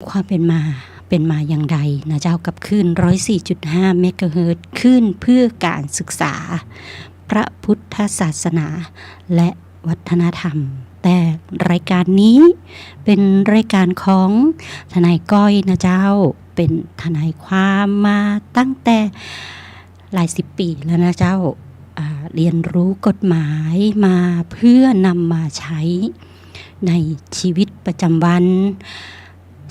ความเป็นมาอย่างไรนะเจ้ากับคลื่น 104.5 เมกะเฮิรตซ์คลื่นเพื่อการศึกษาพระพุทธศาสนาและวัฒนธรรมแต่รายการนี้เป็นรายการของทนายก้อยนะเจ้าเป็นทนายความมาตั้งแต่หลายสิบปีแล้วนะเจ้าเรียนรู้กฎหมายมาเพื่อนำมาใช้ในชีวิตประจำวัน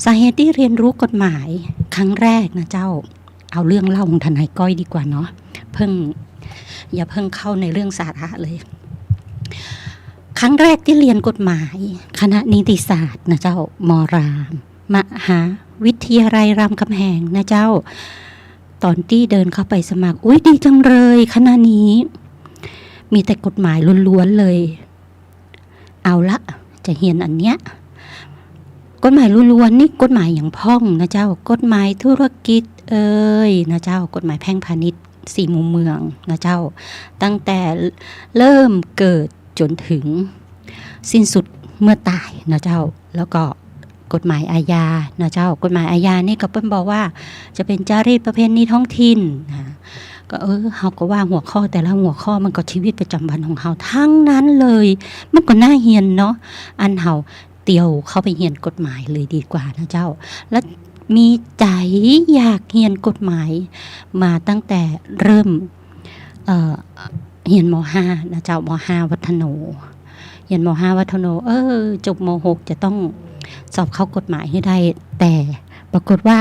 สาเหตุที่เรียนรู้กฎหมายครั้งแรกนะเจ้าเอาเรื่องเล่าของทนายก้อยดีกว่าเนาะอย่าเพิ่งเข้าในเรื่องสาระเลยครั้งแรกที่เรียนกฎหมายคณะนิติศาสตร์นะเจ้ามรามมหาวิทยาลัยรามคำแหงนะเจ้าตอนที่เดินเข้าไปสมัครอุ๊ยดีจังเลยคณะนี้มีแต่กฎหมายล้วนๆเลยเอาละจะเรียนอันเนี้ยกฎหมายล้วนๆนี่กฎหมายอย่างพ่องนะเจ้ากฎหมายธุรกิจนะเจ้ากฎหมายแพ่งพาณิชย์4 มุมเมืองนะเจ้าตั้งแต่เริ่มเกิดจนถึงสิ้นสุดเมื่อตายนะเจ้าแล้วก็กฎหมายอาญานะเจ้ากฎหมายอาญานี่ก็เปิ้นบอกว่าจะเป็นจารีตประเพณีท้องถิ่นนะก็เฮาก็ว่าหัวข้อแต่ละหัวข้อมันก็ชีวิตประจำวันของเฮาทั้งนั้นเลยมันก็น่าเรียนเนาะอันเฮาเตียวเข้าไปเรียนกฎหมายเลยดีกว่านะเจ้าและมีใจอยากเรียนกฎหมายมาตั้งแต่เริ่มเรียนม.5 นะเจ้าม.5 วัฒโนเรียนม.5 วัฒโนจบม.6 จะต้องสอบเข้ากฎหมายให้ได้แต่ปรากฏว่า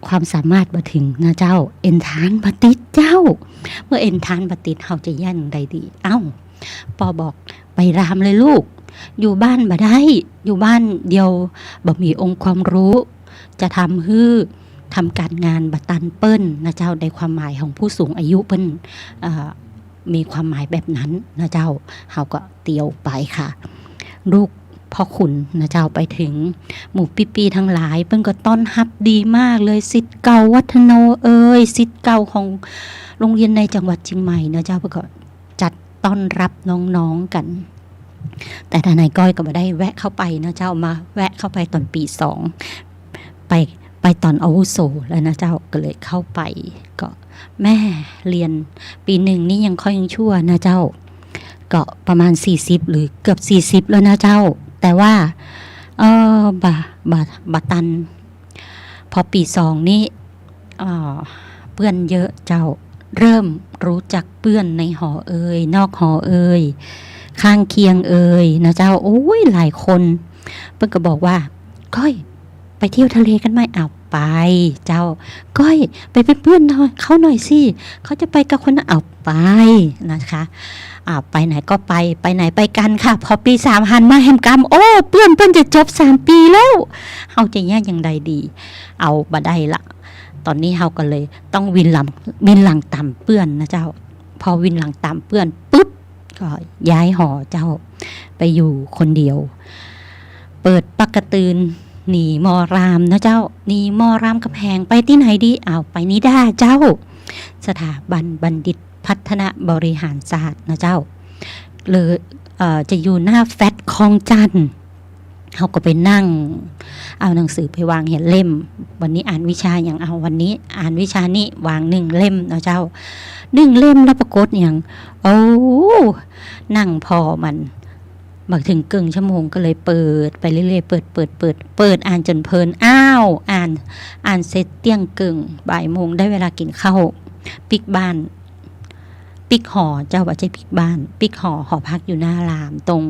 ความสามารถบ่ถึงนะเจ้าเอ็นทานบ่ติดเจ้าเมื่อเอ็นทานบ่ติดเฮาจะย่านใดดีปอบอกไปรามเลยลูกอยู่บ้านบ่ได้อยู่บ้านเดียวบ่มีองค์ความรู้จะทำการงานบ่ตันเปิ้นนะเจ้าในความหมายของผู้สูงอายุเปิ้นมีความหมายแบบนั้นนะเจ้าเฮาก็เตียวไปค่ะลูกพ่อขุนนะเจ้าไปถึงหมู่ปีๆทั้งหลายเปิ้นก็ต้อนรับดีมากเลยศิษย์เก่าวัฒโนศิษย์เก่าของโรงเรียนในจังหวัดเชียงใหม่นะเจ้าเพิ่นก็จัดต้อนรับน้องๆกันแต่ทนายก้อยก็บ่ได้แวะเข้าไปนะเจ้ามาแวะเข้าไปตอนปี2ไปตอนอาวุโสแล้วนะเจ้าก็เลยเข้าไปก็แม่เรียนปี1นี่ยังค่อยยังชั่วนะเจ้าก็ประมาณ40หรือเกือบ40แล้วนะเจ้าแต่ว่าบาตันพอปี2นี่เพื่อนเยอะเจ้าเริ่มรู้จักเพื่อนในหอนอกหอข้างเคียงนะเจ้าโอ้ยหลายคนเพิ่นก็บอกว่าก้อยไปเที่ยวทะเลกันไหมไปเจ้าก้อยไปเป็นเพื่อนหน่อยเขาหน่อยสิเขาจะไปกับคนนั้นไปนะคะไปไหนก็ไปไหนไปกันค่ะพอปี3หันมาแฮมกรรมเพื่อนจะจบ3ปีแล้วเฮาจะแย่อย่างใดดีเอาบ่ได้ละตอนนี้เฮาก็เลยต้องวินหลังตามเพื่อนนะเจ้าพอวินหลังตามเพื่อนปุ๊บก็ย้ายหอเจ้าไปอยู่คนเดียวเปิดปักกระตือนหนีมอรามนะเจ้าหนีมอรามกำแพงไปที่ไหนดีไปนิด้าเจ้าสถาบันบัณฑิตพัฒนาบริหารศาสตร์นะเจ้าเลยจะอยู่หน้าแฟตคลองจันทน์เขาก็ไปนั่งเอาหนังสือไปวางเห็นเล่มวันนี้อ่านวิชาอย่างวันนี้อ่านวิชานี้วาง1 เล่มนะเจ้า1 เล่มแล้วปรากฏอย่างนั่งพอมันบักถึงครึ่งชั่วโมงก็เลยเปิดไปเรื่อยๆเปิดอ่านจนเพลินอ่านเสร็จเที่ยงครึ่งบ่ายโมงได้เวลากินข้าวปิกบ้านปิกหอเจ้าว่าใช่ปิกบ้านปิกหอพักอยู่หน้ารามตรง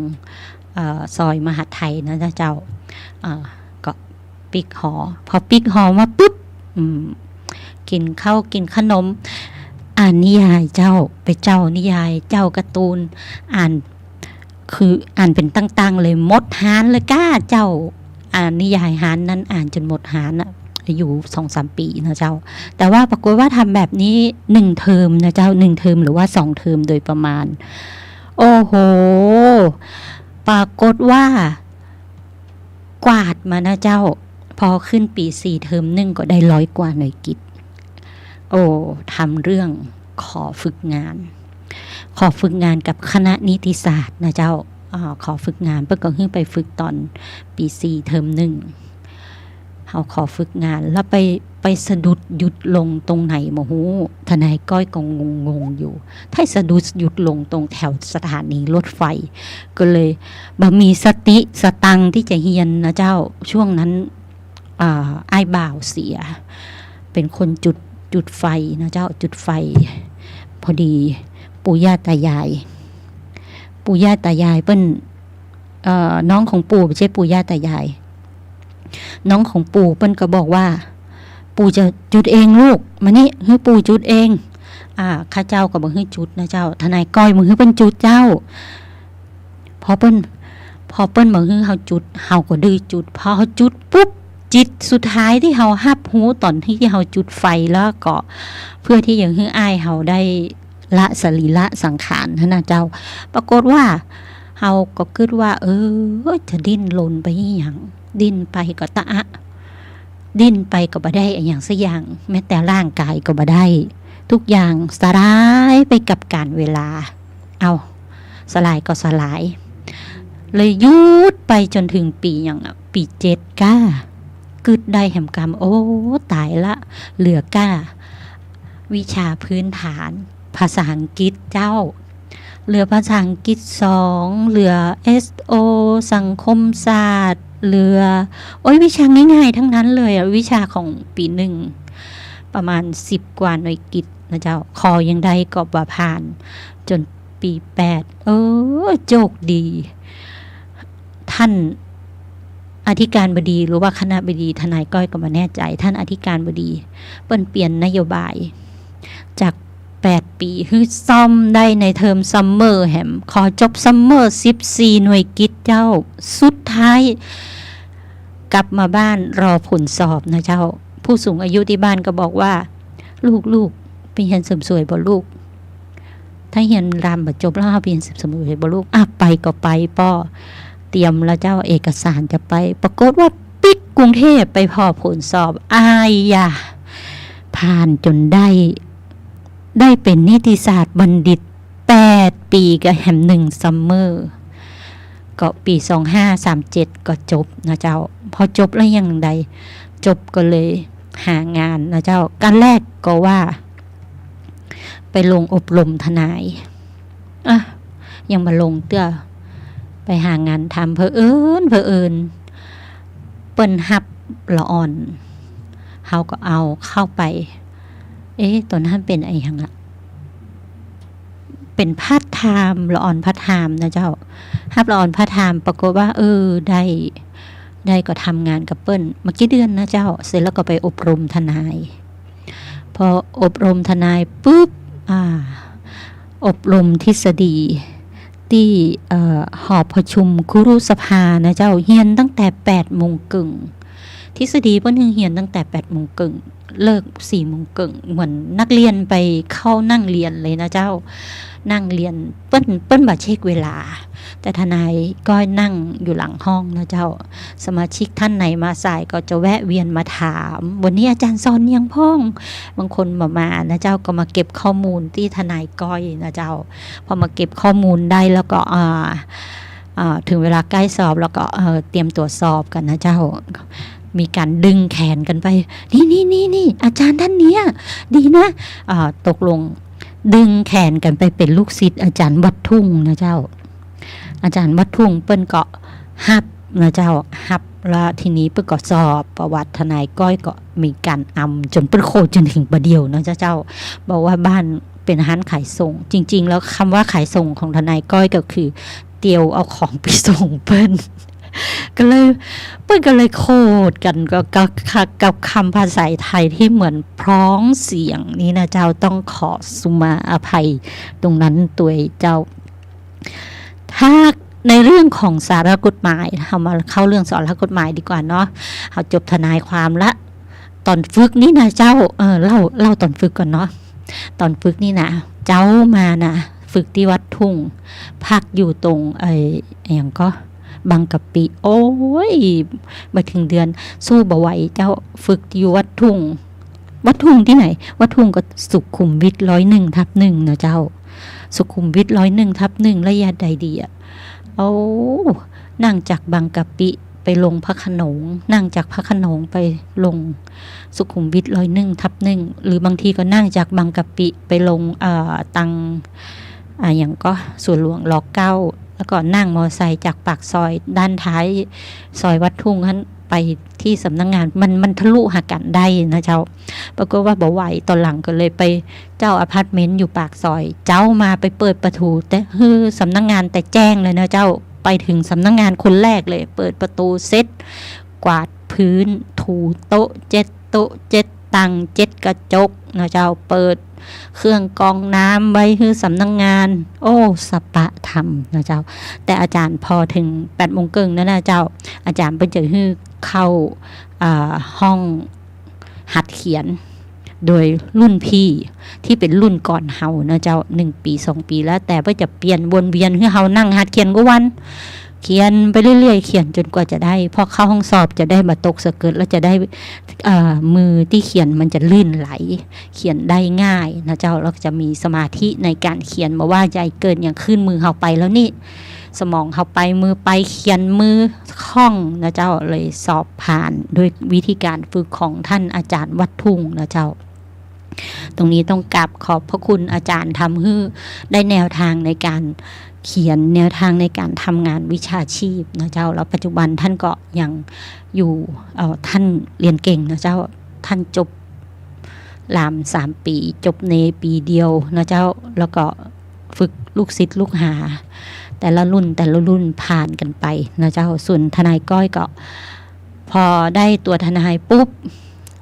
ซอยมหาไทยนะเจ้าก็ปิกหอพอปิกหอมาปุ๊บกินข้าวกินขนมอ่านนิยายเจ้าไปเจ้านิยายเจ้าการ์ตูนอ่านเป็นตั้งๆเลยหมดหานเลยก้าเจ้าอ่านนิยายหานนั้นอ่านจนหมดหานอยู่ 2-3 ปีนะเจ้าแต่ว่าปรากฏว่าทำแบบนี้1 เทอมนะเจ้า1 เทอมหรือว่า2 เทอมโดยประมาณโอ้โหปรากฏว่ากวาดมานะเจ้าพอขึ้นปี4 เทอม1ก็ได้100 กว่าหน่วยกิตทำเรื่องขอฝึกงานกับคณะนิติศาสตร์นะเจ้าขอฝึกงานเพิ่นก็ขึ้นไปฝึกตอนปี4 เทอม1 เฮาขอฝึกงานแล้วไปสะดุดหยุดลงตรงไหนบ่ฮู้ทนายก้อยก็งงอยู่ถ้าสะดุดหยุดลงตรงแถวสถานีรถไฟก็เลยบ่มีสติสตังที่จะเรียนนะเจ้าช่วงนั้นอ้ายบ่าวเสียเป็นคนจุดไฟนะเจ้าจุดไฟพอดีปู่ย่าตายายเปิ้นน้องของปู่ไม่ใช่ปู่ย่าตายายน้องของปู่เปิ้นก็บอกว่าปู่จะจุดเองลูกมานี่ให้ปู่จุดเองข้าเจ้าก็บ่ให้จุดนะเจ้าทนายก้อยมึงให้เปิ้นจุดเจ้าพอเปิ้นบ่ให้เฮาจุดเฮาก็ดื้อจุดพอเฮาจุดปุ๊บจิตสุดท้ายที่เฮารับรู้ตอนที่เฮาจุดไฟแล้วก็เพื่อที่จะให้อ้ายเฮาได้ละสรีระสังขารนะเจ้าปรากฏว่าเฮาก็คิดว่าจะดิ้นรนไปอีหยังดิ้นไปก็ตะอะดิ้นไปก็บ่ได้อีหยังสักอย่างแม้แต่ร่างกายก็บ่ได้ทุกอย่างสลายไปกับกาลเวลาเอาสลายก็สลายเลยหยุดไปจนถึงปีหยังปี7ก้ากึดได้แห่มกรรมโอ้ตายละเหลือก้าวิชาพื้นฐานภาษาอังกฤษเจ้าเหลือภาษาอังกฤษ2เหลือ SO สังคมศาสตร์เหลือวิชาง่ายๆทั้งนั้นเลยวิชาของปี1ประมาณ10กว่าหน่วยกิตนะเจ้าคอยังได้ก็บ่ผ่านจนปี8โชคดีท่านอธิการบดีหรือว่าคณะบดีทนายก้อยก็มาแน่ใจท่านอธิการบดีเปิ้นเปลี่ยนนโยบายจาก8ปีคือซ่อมได้ในเทอมซัมเมอร์แหมขอจบซัมเมอร์14หน่วยกิตเจ้าสุดท้ายกลับมาบ้านรอผลสอบนะเจ้าผู้สูงอายุที่บ้านก็บอกว่าลูกไปเรียนเสริมสวยบ่ลูกถ้าเรียนรำบ่จบแล้วเฮาไปเรียนเสริมสวยบ่ลูกไปก็ไปป้อเตรียมแล้วเจ้าเอกสารจะไปปรากฏว่าปิดกรุงเทพไปพอผลสอบผ่านจนได้เป็นนิติศาสตร์บัณฑิต8ปีกับแหม1ซัมเมอร์ก็ปี2537ก็จบนะเจ้าพอจบแล้วยังใดจบก็เลยหางานนะเจ้าการแรกก็ว่าไปลงอบรมทนายยังมาลงเตื้อไปหางานทำเผอิญเปิ้นฮับละอ่อนเฮาก็เอาเข้าไปตอนนั้นเป็นไอ้หยังเป็นพาร์ทไทม์ละอ่อนพาร์ทไทม์นะเจ้าฮับละอ่อนพาร์ทไทม์ปรากฏว่าได้ก็ทำงานกับเปิ้นเมื่อกี้เดือนนะเจ้าเสร็จแล้วก็ไปอบรมทนายพออบรมทนายปุ๊บอบรมทฤษฎีที่หอประชุมครุสภานะเจ้าเรียนตั้งแต่ 8:30 น.ทฤษฎีเปิ้นเรียนตั้งแต่ 8:30 น.เลิก 4:30 น.เหมือนนักเรียนไปเข้านั่งเรียนเลยนะเจ้านั่งเรียนเปิ้นบ่เช็คเวลาแต่ทนายก็นั่งอยู่หลังห้องนะเจ้าสมาชิกท่านไหนมาสายก็จะแวะเวียนมาถามวันนี้อาจารย์สอนยังพ้องบางคนมานะเจ้าก็มาเก็บข้อมูลที่ทนายก้อยนะเจ้าพอมาเก็บข้อมูลได้แล้วก็ถึงเวลาใกล้สอบแล้วก็เตรียมตรวจสอบกันนะเจ้ามีการดึงแขนกันไปนี่อาจารย์ท่านเนี้ยดีนะตกลงดึงแขนกันไปเป็นลูกศิษย์อาจารย์วัดทุ่งนะเจ้าอาจารย์วัดทุ่งเปิ้นก็ฮับนะเจ้าฮับแล้วทีนี้เปิ้นก็สอบประวัติทนายก้อยก็มีการจนเปิ้นโคจนถึงประเดียวนะเจ้าบอกว่าบ้านเป็นร้านขายส่งจริงๆแล้วคำว่าขายส่งของทนายก้อยก็คือเตียวเอาของไปส่งเปิ้นก็เลยโคดกันกับคำภาษาไทยที่เหมือนพ้องเสียงนี้นะเจ้าต้องขอสุมาอภัยตรงนั้นตัวเจ้าถ้าในเรื่องของสาระกฎหมายเรามาเข้าเรื่องสาระกฎหมายดีกว่าเนาะเราจบทนายความละตอนฝึกนี่นะเจ้าเล่าตอนฝึกก่อนเนาะตอนฝึกนี่นะเจ้ามานะฝึกที่วัดทุ่งพักอยู่ตรงอย่างก็บางกะปิโอ้ยมาถึงเดือนสู้บ่ไหวเจ้าฝึกอยู่วัดทุ่งที่ไหนวัดทุ่งก็สุขุมวิท101/1นะเจ้าสุขุมวิท101/1ระยะใดดีนั่งจากบางกะปิ ไปลงพระโขนงนั่งจากพระโขนงไปลงสุขุมวิท101/1หรือบางทีก็นั่งจากบางกะปิไปลงตังอย่างก็สวนหลวงร9แล้วก็นั่งมอไซค์จากปากซอยด้านท้ายซอยวัดทุ่งนั้นไปที่สำนักงานมันทะลุหากันได้นะเจ้าปรากฏว่าบ่ไหวตอนหลังก็เลยไปเจ้าอพาร์ตเมนต์อยู่ปากซอยเจ้ามาไปเปิดประตูแต่สำนักงานแต่แจ้งเลยนะเจ้าไปถึงสำนักงานคนแรกเลยเปิดประตูเซ็ตกวาดพื้นถูโต๊ะ7โต๊ะ7ตัง7กระจกนะเจ้าเปิดเครื่องกรองน้ำไว้คือสำนักงานโอ้สปะธรรมนะเจ้าแต่อาจารย์พอถึง8 โมงครึ่งนั่นนะเจ้าอาจารย์ไปเจอฮือเข้าห้องหัดเขียนโดยรุ่นพี่ที่เป็นรุ่นก่อนเฮานะเจ้า1 ปี 2 ปีแล้วแต่ว่าจะเปลี่ยนวนเวียนคือเฮานั่งหัดเขียนก็วันเขียนไปเรื่อยๆเขียนจนกว่าจะได้พอเข้าห้องสอบจะได้มาตกสะเกิดแล้วจะได้มือที่เขียนมันจะลื่นไหลเขียนได้ง่ายนะเจ้าแล้วจะมีสมาธิในการเขียนมาว่าใจเกินอย่างขึ้นมือเฮาไปแล้วนี่สมองเฮาไปมือไปเขียนมือคล่องนะเจ้าเลยสอบผ่านด้วยวิธีการฝึกของท่านอาจารย์วัดทุ่งนะเจ้าตรงนี้ต้องกราบขอบพระคุณอาจารย์ทำให้ได้แนวทางในการเขียนแนวทางในการทำงานวิชาชีพนะเจ้าแล้วปัจจุบันท่านก็ยังอยู่ท่านเรียนเก่งนะเจ้าท่านจบราม3 ปีจบเนปีเดียวนะเจ้าแล้วก็ฝึกลูกศิษย์ลูกหาแต่ละรุ่นผ่านกันไปนะเจ้าส่วนทนายก้อยก็พอได้ตัวทนายปุ๊บ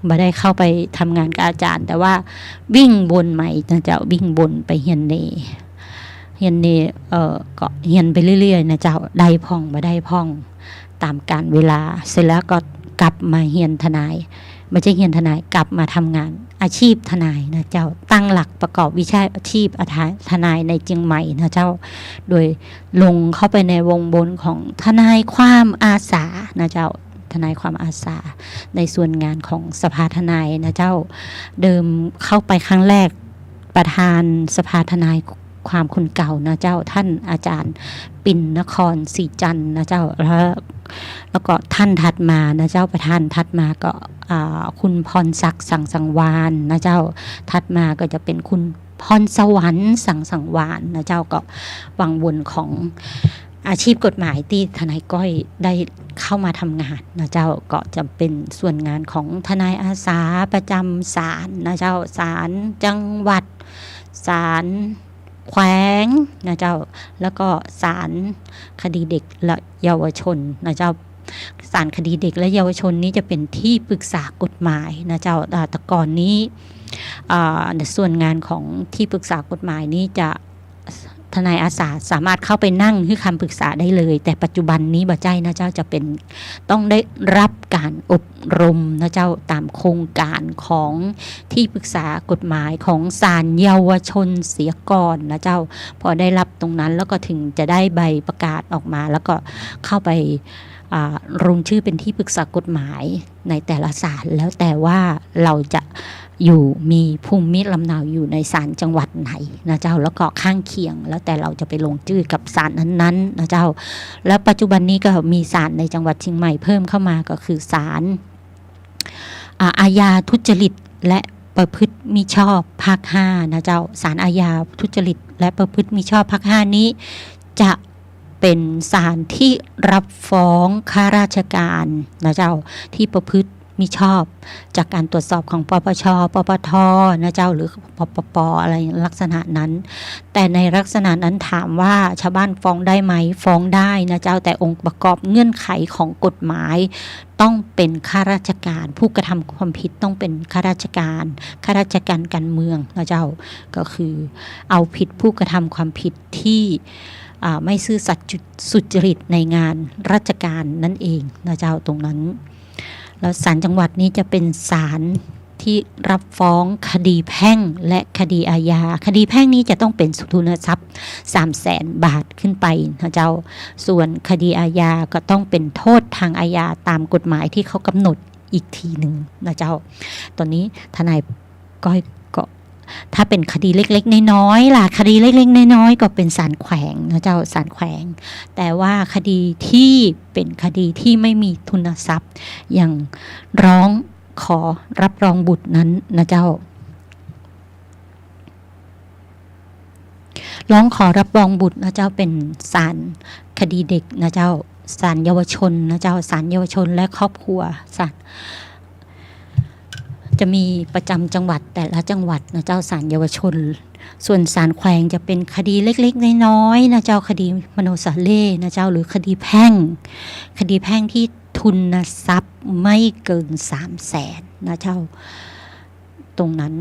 มาได้เข้าไปทำงานกับอาจารย์แต่ว่าวิ่งบนใหม่นะเจ้าวิ่งบนไปเฮียนเนก็เฮียนไปเรื่อยๆนะเจ้าได้พ่องมาได้พ่องตามการเวลาเสร็จแล้วก็กลับมาเฮียนทนายไม่ใช่เฮียนทนายกลับมาทำงานอาชีพทนายนะเจ้าตั้งหลักประกอบวิชาชีพทนายในเชียงใหม่นะเจ้าโดยลงเข้าไปในวงบนของทนายความอาสานะเจ้าทนายความอาสาในส่วนงานของสภาทนายนะเจ้าเดิมเข้าไปครั้งแรกประธานสภาทนายความคนเก่านะเจ้าท่านอาจารย์ปิ่นนครศรีจันทร์นะเจ้าแล้วก็ท่านถัดมานะเจ้าประธานถัดมาก็คุณพรศักดิ์สังวานนะเจ้าถัดมาก็จะเป็นคุณพรสวรรค์สังวานนะเจ้าก็วังวนของอาชีพกฎหมายที่ทนายก้อยได้เข้ามาทำงานนะเจ้าก็จะเป็นส่วนงานของทนายอาสาประจำศาลนะเจ้าศาลจังหวัดศาลแขวงนะเจ้าแล้วก็ศาลคดีเด็กและเยาวชนนะเจ้าศาลคดีเด็กและเยาวชนนี้จะเป็นที่ปรึกษากฎหมายนะเจ้าแต่ก่อนนี้ในส่วนงานของที่ปรึกษากฎหมายนี้จะทนายอาสาสามารถเข้าไปนั่งให้คำปรึกษาได้เลยแต่ปัจจุบันนี้บ่ใจนะเจ้าจะเป็นต้องได้รับการอบรมนะเจ้าตามโครงการของที่ปรึกษากฎหมายของศาลเยาวชนเสียก่อนนะเจ้าพอได้รับตรงนั้นแล้วก็ถึงจะได้ใบประกาศออกมาแล้วก็เข้าไปลงชื่อเป็นที่ปรึกษากฎหมายในแต่ละศาลแล้วแต่ว่าเราจะอยู่มีภูมิลำเนาอยู่ในศาลจังหวัดไหนนะเจ้าแล้วก็ข้างเคียงแล้วแต่เราจะไปลงชื่อกับศาลนั้นๆนะเจ้าแล้วปัจจุบันนี้ก็มีศาลในจังหวัดเชียงใหม่เพิ่มเข้ามาก็คือศาลอาญาทุจริตและประพฤติมิชอบภาค5นะเจ้าศาลอาญาทุจริตและประพฤติมิชอบภาค5นี้จะเป็นศาลที่รับฟ้องข้าราชการนะเจ้าที่ประพฤติมิชอบจากการตรวจสอบของปปช.ปปท.นะเจ้าหรือปปป.อะไรลักษณะนั้นแต่ในลักษณะนั้นถามว่าชาวบ้านฟ้องได้ไหมฟ้องได้นะเจ้าแต่องค์ประกอบเงื่อนไขของกฎหมายต้องเป็นข้าราชการผู้กระทำความผิดต้องเป็นข้าราชการการเมืองนะเจ้าก็คือเอาผิดผู้กระทำความผิดที่ไม่ซื่อสัตย์สุจริตในงานราชการนั่นเองนะเจ้าตรงนั้นแล้วศาลจังหวัดนี้จะเป็นศาลที่รับฟ้องคดีแพ่งและคดีอาญาคดีแพ่งนี้จะต้องเป็นทุนทรัพย์ 300,000 บาทขึ้นไปนะเจ้าส่วนคดีอาญาก็ต้องเป็นโทษทางอาญาตามกฎหมายที่เขากำหนดอีกทีหนึ่งนะเจ้าตอนนี้ทนายก้อยก็ ถ้าเป็นคดีเล็กๆน้อยๆล่ะคดีเล็กๆน้อยๆก็เป็นศาลแขวงนะเจ้าศาลแขวงแต่ว่าคดีที่เป็นคดีที่ไม่มีทุนทรัพย์อย่างร้องขอรับรองบุตรนั้นนะเจ้าร้องขอรับรองบุตรนะเจ้าเป็นศาลคดีเด็กนะเจ้าศาลเยาวชนนะเจ้าศาลเยาวชนและครอบครัวศาลจะมีประจำจังหวัดแต่ละจังหวัดนะเจ้าศาลเยาวชนส่วนศาลแขวงจะเป็นคดีเล็กๆน้อยๆนะเจ้าคดีมโนสาเล่นะเจ้าหรือคดีแพ่งที่ทุนทรัพย์ไม่เกิน300,000นะเจ้าตรงนั้น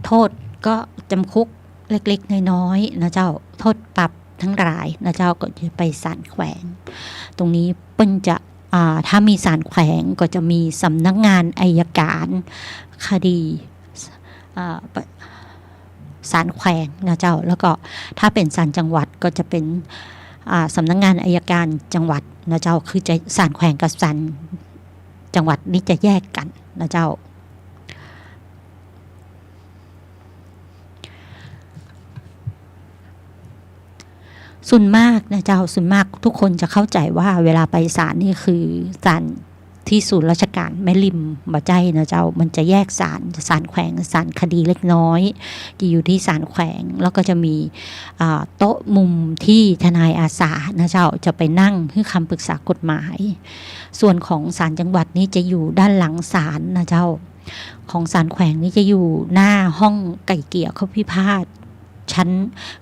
โทษก็จำคุกเล็กๆน้อยๆนะเจ้าโทษปรับทั้งหลายนะเจ้าก็จะไปศาลแขวงตรงนี้เปิ้นจะถ้ามีศาลแขวงก็จะมีสำนักงานอัยการคดีศาลแขวงนะเจ้าแล้วก็ถ้าเป็นศาลจังหวัดก็จะเป็นสำนักงานอัยการจังหวัดนะเจ้าคือจะศาลแขวงกับศาลจังหวัดนี่จะแยกกันนะเจ้าส่วนมากนะเจ้าส่วนมากทุกคนจะเข้าใจว่าเวลาไปศาลนี่คือศาลที่ศูนย์ราชการแม่ริมบ่ใจนะเจ้ามันจะแยกศาลแขวงศาลคดีเล็กน้อยจะอยู่ที่ศาลแขวงแล้วก็จะมีโต๊ะมุมที่ทนายอาสานะเจ้าจะไปนั่งให้คำปรึกษากฎหมายส่วนของศาลจังหวัดนี่จะอยู่ด้านหลังศาลนะเจ้าของศาลแขวงนี่จะอยู่หน้าห้องไก่เกลี่ยข้อพิพาทชั้น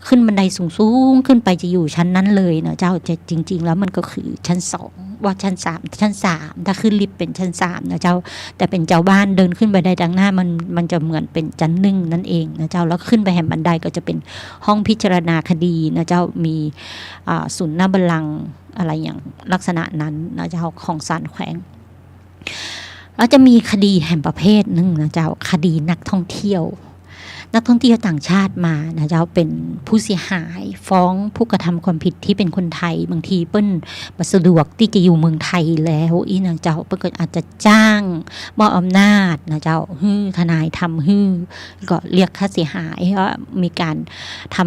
ขึ้นบันไดสูงๆขึ้นไปจะอยู่ชั้นนั้นเลยนะเจ้าจะจริงๆแล้วมันก็คือชั้น2ว่าชั้น3ถ้าขึ้นลิฟต์เป็นชั้น3นะเจ้าแต่เป็นเจ้าบ้านเดินขึ้นบันไดดังหน้ามันจะเหมือนเป็นชั้น1นั่นเองนะเจ้าแล้วขึ้นไปแห่งบันไดก็จะเป็นห้องพิจารณาคดีนะเจ้ามีศูนย์หน้าบัลลังก์อะไรอย่างลักษณะนั้นนะเจ้าของศาลแขวงแล้วจะมีคดีแห่งประเภทหนึ่งนะเจ้าคดีนักท่องเที่ยวต่างชาติมานะเจ้าเป็นผู้เสียหายฟ้องผู้กระทำความผิดที่เป็นคนไทยบางทีเปิ้นบ่สะดวกที่จะอยู่เมืองไทยแล้วอีนะเจ้าเปิ้นก็อาจจะจ้างมอบอำนาจนะเจ้าทนายทำก็เรียกค่าเสียหายว่ามีการท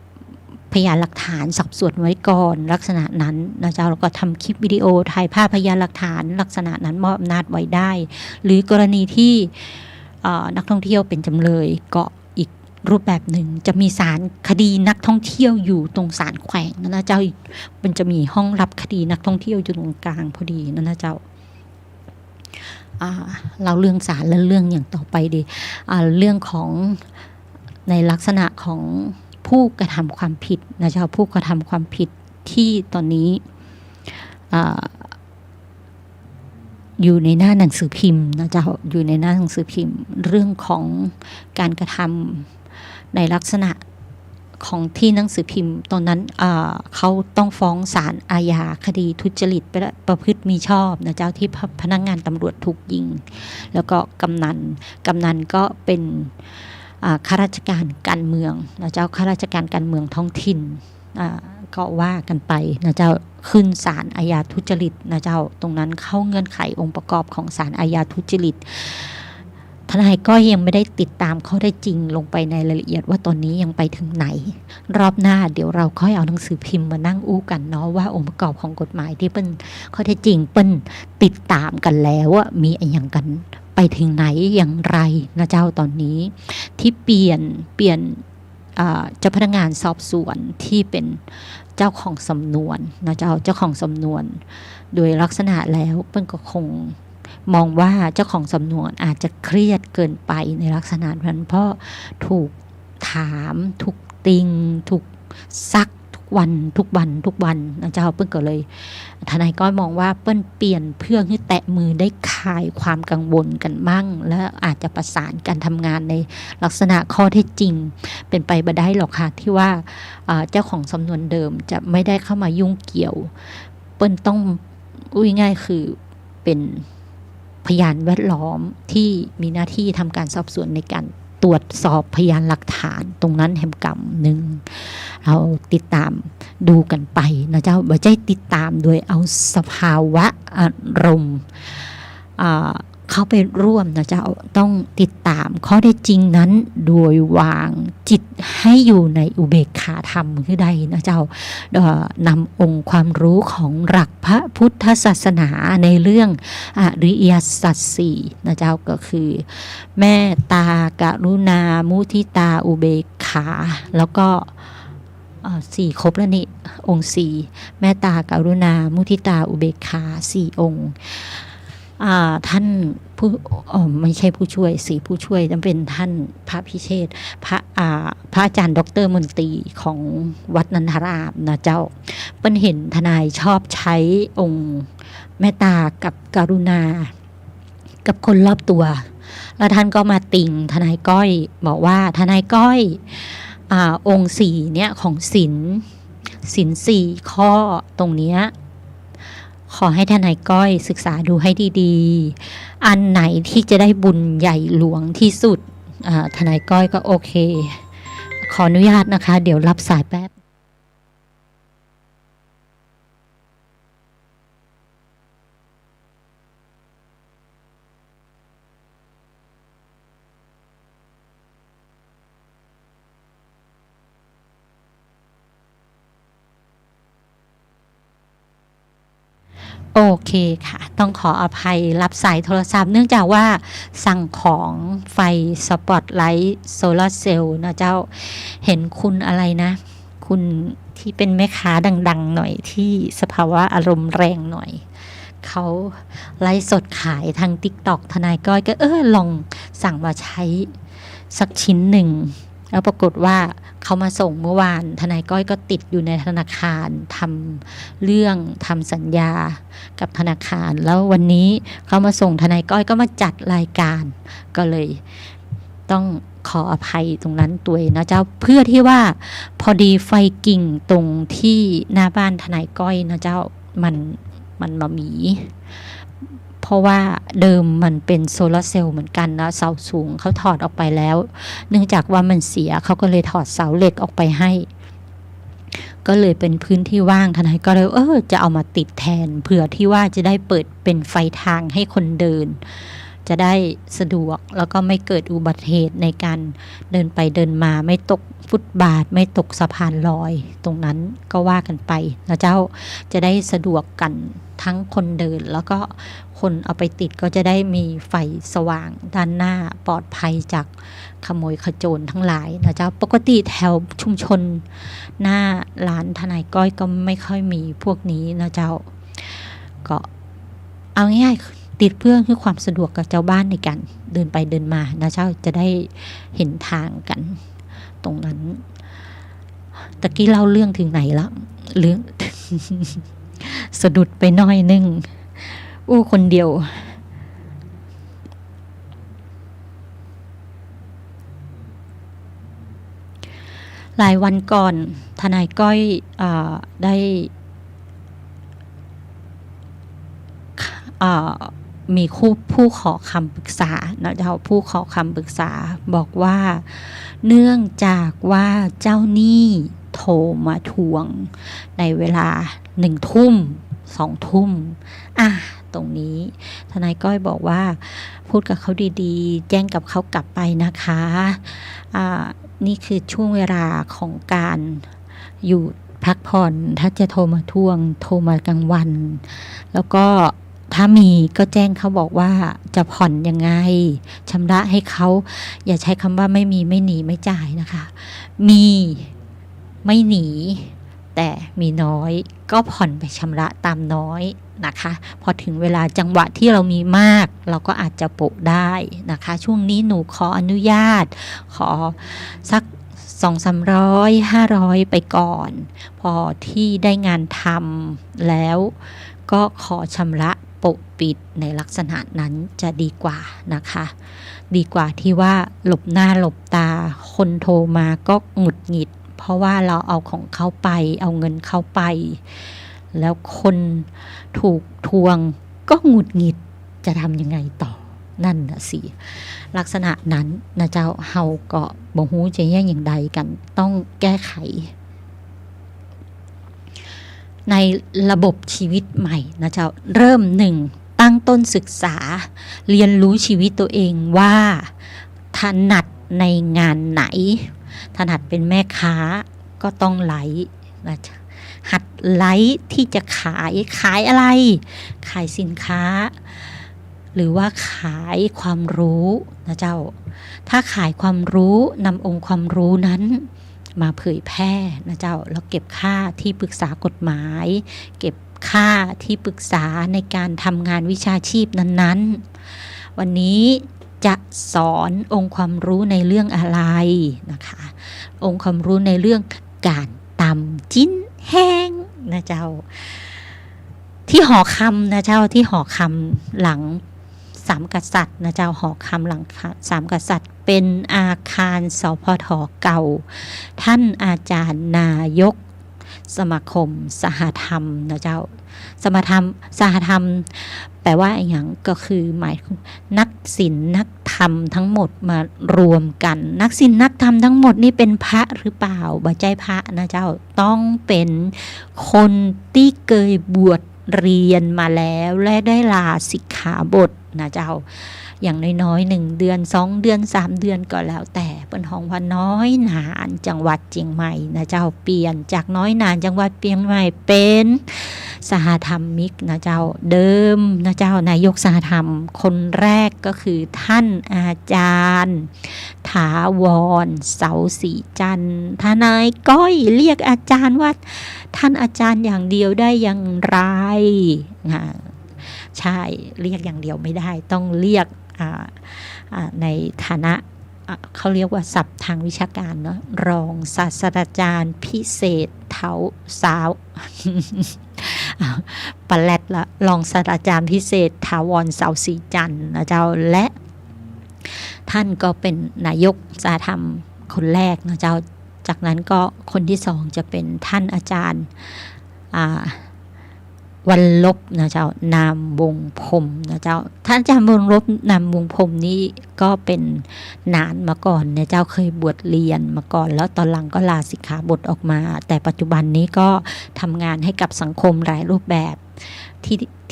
ำพยานหลักฐานสอบสวนไว้ก่อนลักษณะนั้นนะเจ้าแล้วก็ทำคลิปวิดีโอถ่ายภาพพยานหลักฐานลักษณะนั้นมอบอำนาจไว้ได้หรือกรณีที่นักท่องเที่ยวเป็นจำเลยก็อีกรูปแบบหนึ่งจะมีศาลคดีนักท่องเที่ยวอยู่ตรงศาลแขวงนะเจ้ามันจะมีห้องรับคดีนักท่องเที่ยวอยู่ตรงกลางพอดีนะเจ้าเราเรื่องศาลและเรื่องอย่างต่อไปดีเรื่องของในลักษณะของผู้กระทำความผิดนะเจ้าผู้กระทำความผิดที่ตอนนี้อยู่ในหน้าหนังสือพิมพ์นะเจ้าอยู่ในหน้าหนังสือพิมพ์เรื่องของการกระทำในลักษณะของที่หนังสือพิมพ์ตอนนั้นเขาต้องฟ้องศาลอาญาคดีทุจริตประพฤติมิชอบนะเจ้าที่พนักงานตำรวจถูกยิงแล้วก็กำนันก็เป็นข้าราชการการเมืองนะเจ้าข้าราชการการเมืองท้องถิ่นก็ว่ากันไปนะเจ้าขึ้นศาลอาญาทุจริตนะเจ้าตรงนั้นเข้าเงื่อนไของค์ประกอบของศาลอาญาทุจริตทนายก็ยังไม่ได้ติดตามข้อได้จริงลงไปในรายละเอียดว่าตอนนี้ยังไปถึงไหนรอบหน้าเดี๋ยวเราค่อยเอาหนังสือพิมพ์มานั่งอู้กันเนาะว่าองค์ประกอบของกฎหมายที่เปิ้นข้อเท็จจริงเปิ้นติดตามกันแล้วว่ามีอะไรอย่างกันไปถึงไหนอย่างไรนะเจ้าตอนนี้ที่เปลี่ยนเจ้าพนักงานสอบสวนที่เป็นเจ้าของสำนวนนะเจ้าของสำนวนโดยลักษณะแล้วเปิ้นก็คงมองว่าเจ้าของสำนวนอาจจะเครียดเกินไปในลักษณะนั้นเพราะถูกถามถูกติงถูกซักทุกวันนะเจ้าเปิ้นก็เลยทนายก็มองว่าเปิ้นเปลี่ยนเพื่อให้แตะมือได้คลายความกังวลกันมั่งและอาจจะประสานการทำงานในลักษณะข้อเท็จจริงเป็นไปบ่ได้หรอกค่ะที่ว่าเจ้าของสำนวนเดิมจะไม่ได้เข้ามายุ่งเกี่ยวเปิ้นต้องง่ายคือเป็นพยานแวดล้อมที่มีหน้าที่ทำการสอบสวนในการตรวจสอบพยานหลักฐานตรงนั้นแห่งกรรมหนึ่งเราติดตามดูกันไปนะเจ้าบ่ใช่ติดตามโดยเอาสภาวะอารมณ์ เข้าไปร่วมนะเจ้าต้องติดตามข้อได้จริงนั้นโดยวางจิตให้อยู่ในอุเบกขาธรรมคือใดนะเจ้านำองค์ความรู้ของหลักพระพุทธศาสนาในเรื่องอริยสัจสี่นะเจ้าก็คือเมตตากรุณามุทิตาอุเบกขาแล้วก็สี่ครบแล้วนี่องค์สี่เมตตากรุณามุทิตาอุเบกขาสี่องค์ท่านผู้ไม่ใช่ผู้ช่วยสี่ผู้ช่วยจะเป็นท่านพระพิเชษพระอาจารย์ดรมนตรีของวัดนันทรามนะเจ้าเปิ้นเห็นทนายชอบใช้องค์เมตตากับกรุณากับคนรอบตัวแล้วท่านก็มาติ่งทนายก้อยบอกว่าทนายก้อยองค์สี่เนี่ยของศีลสี่ข้อตรงเนี้ยขอให้ทนายก้อยศึกษาดูให้ดีๆอันไหนที่จะได้บุญใหญ่หลวงที่สุดทนายก้อยก็โอเคขออนุญาตนะคะเดี๋ยวรับสายแป๊บโอเคค่ะต้องขออภัยรับสายโทรศัพท์เนื่องจากว่าสั่งของไฟสปอตไลท์โซลาร์เซลล์นะเจ้าเห็นคุณอะไรนะคุณที่เป็นแม่ค้าดังๆหน่อยที่สภาวะอารมณ์แรงหน่อยเขาไลฟ์สดขายทาง TikTok ทนายก้อยก็ลองสั่งมาใช้สักชิ้นหนึ่งแล้วปรากฏว่าเขามาส่งเมื่อวานทนายก้อยก็ติดอยู่ในธนาคารทำเรื่องทำสัญญากับธนาคารแล้ววันนี้เขามาส่งทนายก้อยก็มาจัดรายการก็เลยต้องขออภัยตรงนั้นตัวนะเจ้าเพื่อที่ว่าพอดีไฟกิ่งตรงที่หน้าบ้านทนายก้อยนะเจ้ามันมามีเพราะว่าเดิมมันเป็นโซลาร์เซลล์เหมือนกันนะเสาสูงเขาถอดออกไปแล้วเนื่องจากว่ามันเสียเขาก็เลยถอดเสาเหล็กออกไปให้ก็เลยเป็นพื้นที่ว่างทนายก็เลยจะเอามาติดแทนเผื่อที่ว่าจะได้เปิดเป็นไฟทางให้คนเดินจะได้สะดวกแล้วก็ไม่เกิดอุบัติเหตุในการเดินไปเดินมาไม่ตกฟุตบาทไม่ตกสะพานลอยตรงนั้นก็ว่ากันไปแล้วเจ้าจะได้สะดวกกันทั้งคนเดินแล้วก็คนเอาไปติดก็จะได้มีไฟสว่างด้านหน้าปลอดภัยจากขโมยขโจรทั้งหลายนะเจ้าปกติแถวชุมชนหน้าร้านทนายก้อยก็ไม่ค่อยมีพวกนี้นะเจ้าก็เอาง่ายๆติดเพื่อให้ความสะดวกกับเจ้าบ้านในการเดินไปเดินมานะเจ้าจะได้เห็นทางกันตรงนั้นตะกี้เล่าเรื่องถึงไหนละเรื่อง สะดุดไปหน่อยนึงคนเดียวหลายวันก่อนทนายก้อยได้มีผู้ขอคำปรึกษานะเจ้าผู้ขอคำปรึกษาบอกว่าเนื่องจากว่าเจ้าหนี้โทรมาทวงในเวลา1 ทุ่ม2 ทุ่มตรงนี้ทนายก้อยบอกว่าพูดกับเขาดีๆแจ้งกับเขากลับไปนะคะนี่คือช่วงเวลาของการอยู่พักผ่อนถ้าจะโทรมาทวงโทรมากลางวันแล้วก็ถ้ามีก็แจ้งเขาบอกว่าจะผ่อนยังไงชำระให้เขาอย่าใช้คำว่าไม่มีไม่หนีไม่จ่ายนะคะมีไม่หนีแต่มีน้อยก็ผ่อนไปชำระตามน้อยนะคะพอถึงเวลาจังหวะที่เรามีมากเราก็อาจจะโปะได้นะคะช่วงนี้หนูขออนุญาตขอสัก200-300 500ไปก่อนพอที่ได้งานทำแล้วก็ขอชำระโปะปิดในลักษณะนั้นจะดีกว่านะคะดีกว่าที่ว่าหลบหน้าหลบตาคนโทรมาก็หงุดหงิดเพราะว่าเราเอาของเขาไปเอาเงินเขาไปแล้วคนถูกทวงก็หงุดหงิดจะทำยังไงต่อนั่นนะสิลักษณะนั้นนะเจ้าเฮาก็บ่ฮู้จะแย่อย่างใดกันต้องแก้ไขในระบบชีวิตใหม่นะเจ้าเริ่ม1ตั้ง ตั้งต้นศึกษาเรียนรู้ชีวิตตัวเองว่าถนัดในงานไหนถนัดเป็นแม่ค้าก็ต้องไลฟ์นะหัดไลฟ์ที่จะขายอะไรขายสินค้าหรือว่าขายความรู้นะเจ้าถ้าขายความรู้นำองค์ความรู้นั้นมาเผยแพร่นะเจ้าแล้วเก็บค่าที่ปรึกษากฎหมายเก็บค่าที่ปรึกษาในการทำงานวิชาชีพนั้นๆวันนี้จะสอนองค์ความรู้ในเรื่องอะไรนะคะองค์ความรู้ในเรื่องการตำจิ้นแห้งนะเจ้าที่หอคำนะเจ้าที่หอคำหลังสามกษัตริย์นะเจ้าหอคำหลังสามกษัตริย์เป็นอาคารสพทเก่าท่านอาจารย์นายกสมาคมสหธรรมนะเจ้าสหธรรมแปลว่าอย่างก็คือหมายนักศิลป์นักธรรมทั้งหมดมารวมกันนักศิลป์นักธรรมทั้งหมดนี่เป็นพระหรือเปล่าบ่ใจพระนะเจ้าต้องเป็นคนที่เคยบวชเรียนมาแล้วและได้ลาสิกขาบทนะเจ้าอย่างน้อยๆ1 เดือน2 เดือน3 เดือนก็แล้วแต่เป็นห้องว่าน้อยนานจังหวัดเชียงใหม่นะเจ้าเปลี่ยนจากน้อยนานจังหวัดเชียงใหม่เป็นสหธรรมิกนะเจ้าเดิมนะเจ้านายกสหธรรมคนแรกก็คือท่านอาจารย์ถาวรเสาศรีจันทร์ทนายก้อยเรียกอาจารย์ว่าท่านอาจารย์อย่างเดียวได้อย่างไรใช่เรียกอย่างเดียวไม่ได้ต้องเรียกในฐานะเขาเรียกว่าศัพท์ทางวิชาการเนาะรองศาสตราจารย์พิเศษเถาสาวปะแลดละรองศาสตราจารย์พิเศษถาวรเสาศรีจันทร์นะเจ้าและท่านก็เป็นนายกสาธรรมคนแรกนะเจ้าจากนั้นก็คนที่สองจะเป็นท่านอาจารย์วันลบนะเจ้านามวงพรมนะเจ้าท่านอาจารย์วันลบนามวงพรมนี้ก็เป็นนานมาก่อนเนี่ยเจ้าเคยบวชเรียนมาก่อนแล้วตอนหลังก็ลาสิกขาบทออกมาแต่ปัจจุบันนี้ก็ทำงานให้กับสังคมหลายรูปแบบ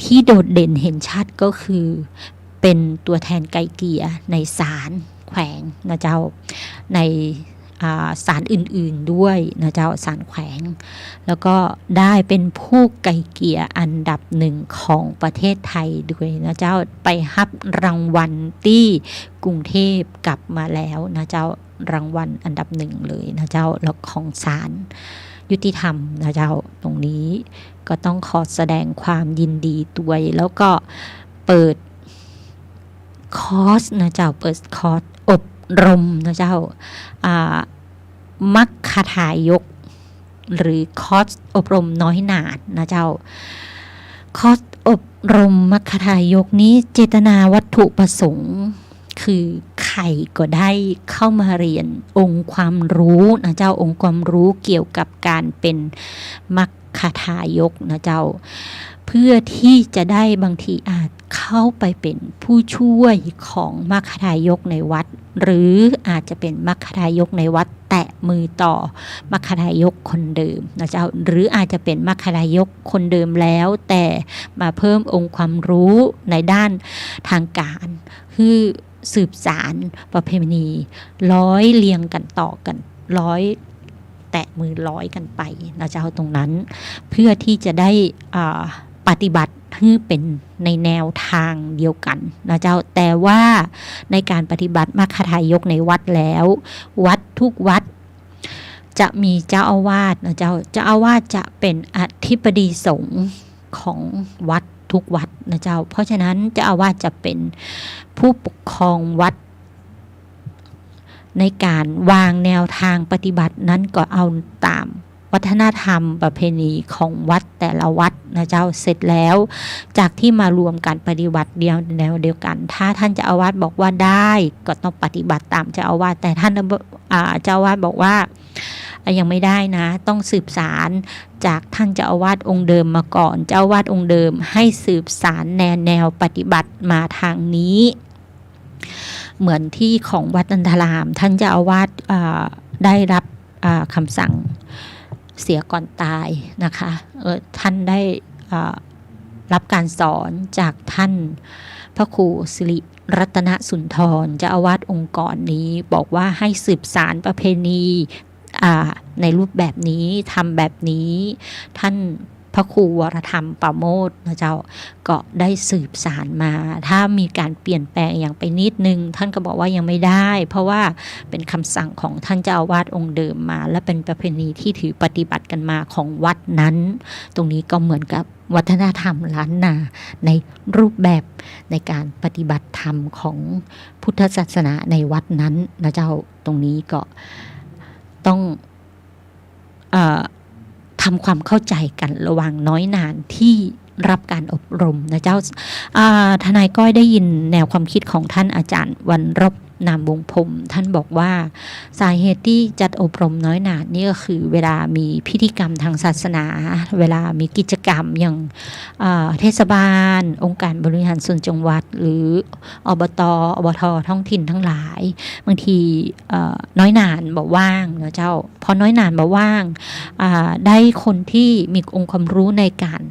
ที่โดดเด่นเห็นชัดก็คือเป็นตัวแทนไกลเกลี่ยในศาลแขวงนะเจ้าในศาลอื่นๆด้วยนะเจ้าศาลแขวงแล้วก็ได้เป็นผู้ไกลเกลี่ยอันดับ1ของประเทศไทยด้วยนะเจ้าไปรับรางวัลที่กรุงเทพกลับมาแล้วนะเจ้ารางวัลอันดับ1เลยนะเจ้าแล้วของศาลยุติธรรมนะเจ้าตรงนี้ก็ต้องขอแสดงความยินดีด้วยแล้วก็เปิดคอร์สนะเจ้าเปิดคอร์สอบรมนะเจ้ามัคคทายกหรือคอร์สอบรมน้อยหนานะเจ้าคอร์สอบรมมัคคทายกนี้เจตนาวัตถุประสงค์คือใครก็ได้เข้ามาเรียนองค์ความรู้นะเจ้าองค์ความรู้เกี่ยวกับการเป็นมัคคทายกนะเจ้าเพื่อที่จะได้บางทีอาจเข้าไปเป็นผู้ช่วยของมัคคทายกในวัดหรืออาจจะเป็นมัคคทายกในวัดแตะมือต่อมัคคทายกคนเดิมนะเจ้าหรืออาจจะเป็นมัคคทายกคนเดิมแล้วแต่มาเพิ่มองค์ความรู้ในด้านทางการคือสืบสารประเพณีร้อยเรียงกันต่อกันร้อยแตะมือร้อยกันไปนะเจ้าตรงนั้นเพื่อที่จะได้ปฏิบัติให้เป็นในแนวทางเดียวกันนะเจ้าแต่ว่าในการปฏิบัติมัคคทายกในวัดแล้ววัดทุกวัดจะมีเจ้าอาวาสนะเจ้าอาวาสจะเป็นอธิบดีสงฆ์ของวัดทุกวัดนะเจ้าเพราะฉะนั้นเจ้าอาวาสจะเป็นผู้ปกครองวัดในการวางแนวทางปฏิบัตินั้นก็เอาตามวัฒนธรรมประเพณีของวัดแต่ละวัดนะเจ้าเสร็จแล้วจากที่มารวมกันปฏิบัติแนวเดียวกันถ้าท่านเจ้าอาวาสบอกว่าได้ก็ต้องปฏิบัติตามเจ้าอาวาสแต่ท่านเจ้าอาวาสบอกว่ายังไม่ได้นะต้องสืบสารจากท่านเจ้าอาวาสองค์เดิมมาก่อนเจ้าอาวาสองค์เดิมให้สืบสารแนวปฏิบัติมาทางนี้เหมือนที่ของวัดนันทารามท่านเจ้าอาวาสได้รับคำสั่งเสียก่อนตายนะคะท่านได้ รับการสอนจากท่านพระครูสิริรัตนสุนทรเจ้าอาวาสองค์กรนี้บอกว่าให้สืบสานประเพณีในรูปแบบนี้ทำแบบนี้ท่านพระครูวรธรรมปราโมทย์นะเจ้าก็ได้สืบสานมาถ้ามีการเปลี่ยนแปลงอย่างไปนิดนึงท่านก็บอกว่ายังไม่ได้เพราะว่าเป็นคำสั่งของท่านเจ้าอาวาสองค์เดิมมาและเป็นประเพณีที่ถือปฏิบัติกันมาของวัดนั้นตรงนี้ก็เหมือนกับวัฒนธรรมล้านนาในรูปแบบในการปฏิบัติธรรมของพุทธศาสนาในวัดนั้นนะเจ้าตรงนี้ก็ต้องทำความเข้าใจกันระหว่างน้อยนานที่รับการอบรมนะเจ้าทนายก้อยได้ยินแนวความคิดของท่านอาจารย์วันรบนามวงพรมท่านบอกว่าสาเหตุที่จัดอบรมน้อยนานนี่ก็คือเวลามีพิธีกรรมทางศาสนาเวลามีกิจกรรมอย่างเทศบาลองค์การบริหารส่วนจังหวัดหรืออบต.อบท.ท้องถิ่นทั้งหลายบางทีน้อยนานบอกว่างนะเจ้าพอน้อยนานบอกว่างได้คนที่มีองค์ความรู้ในการ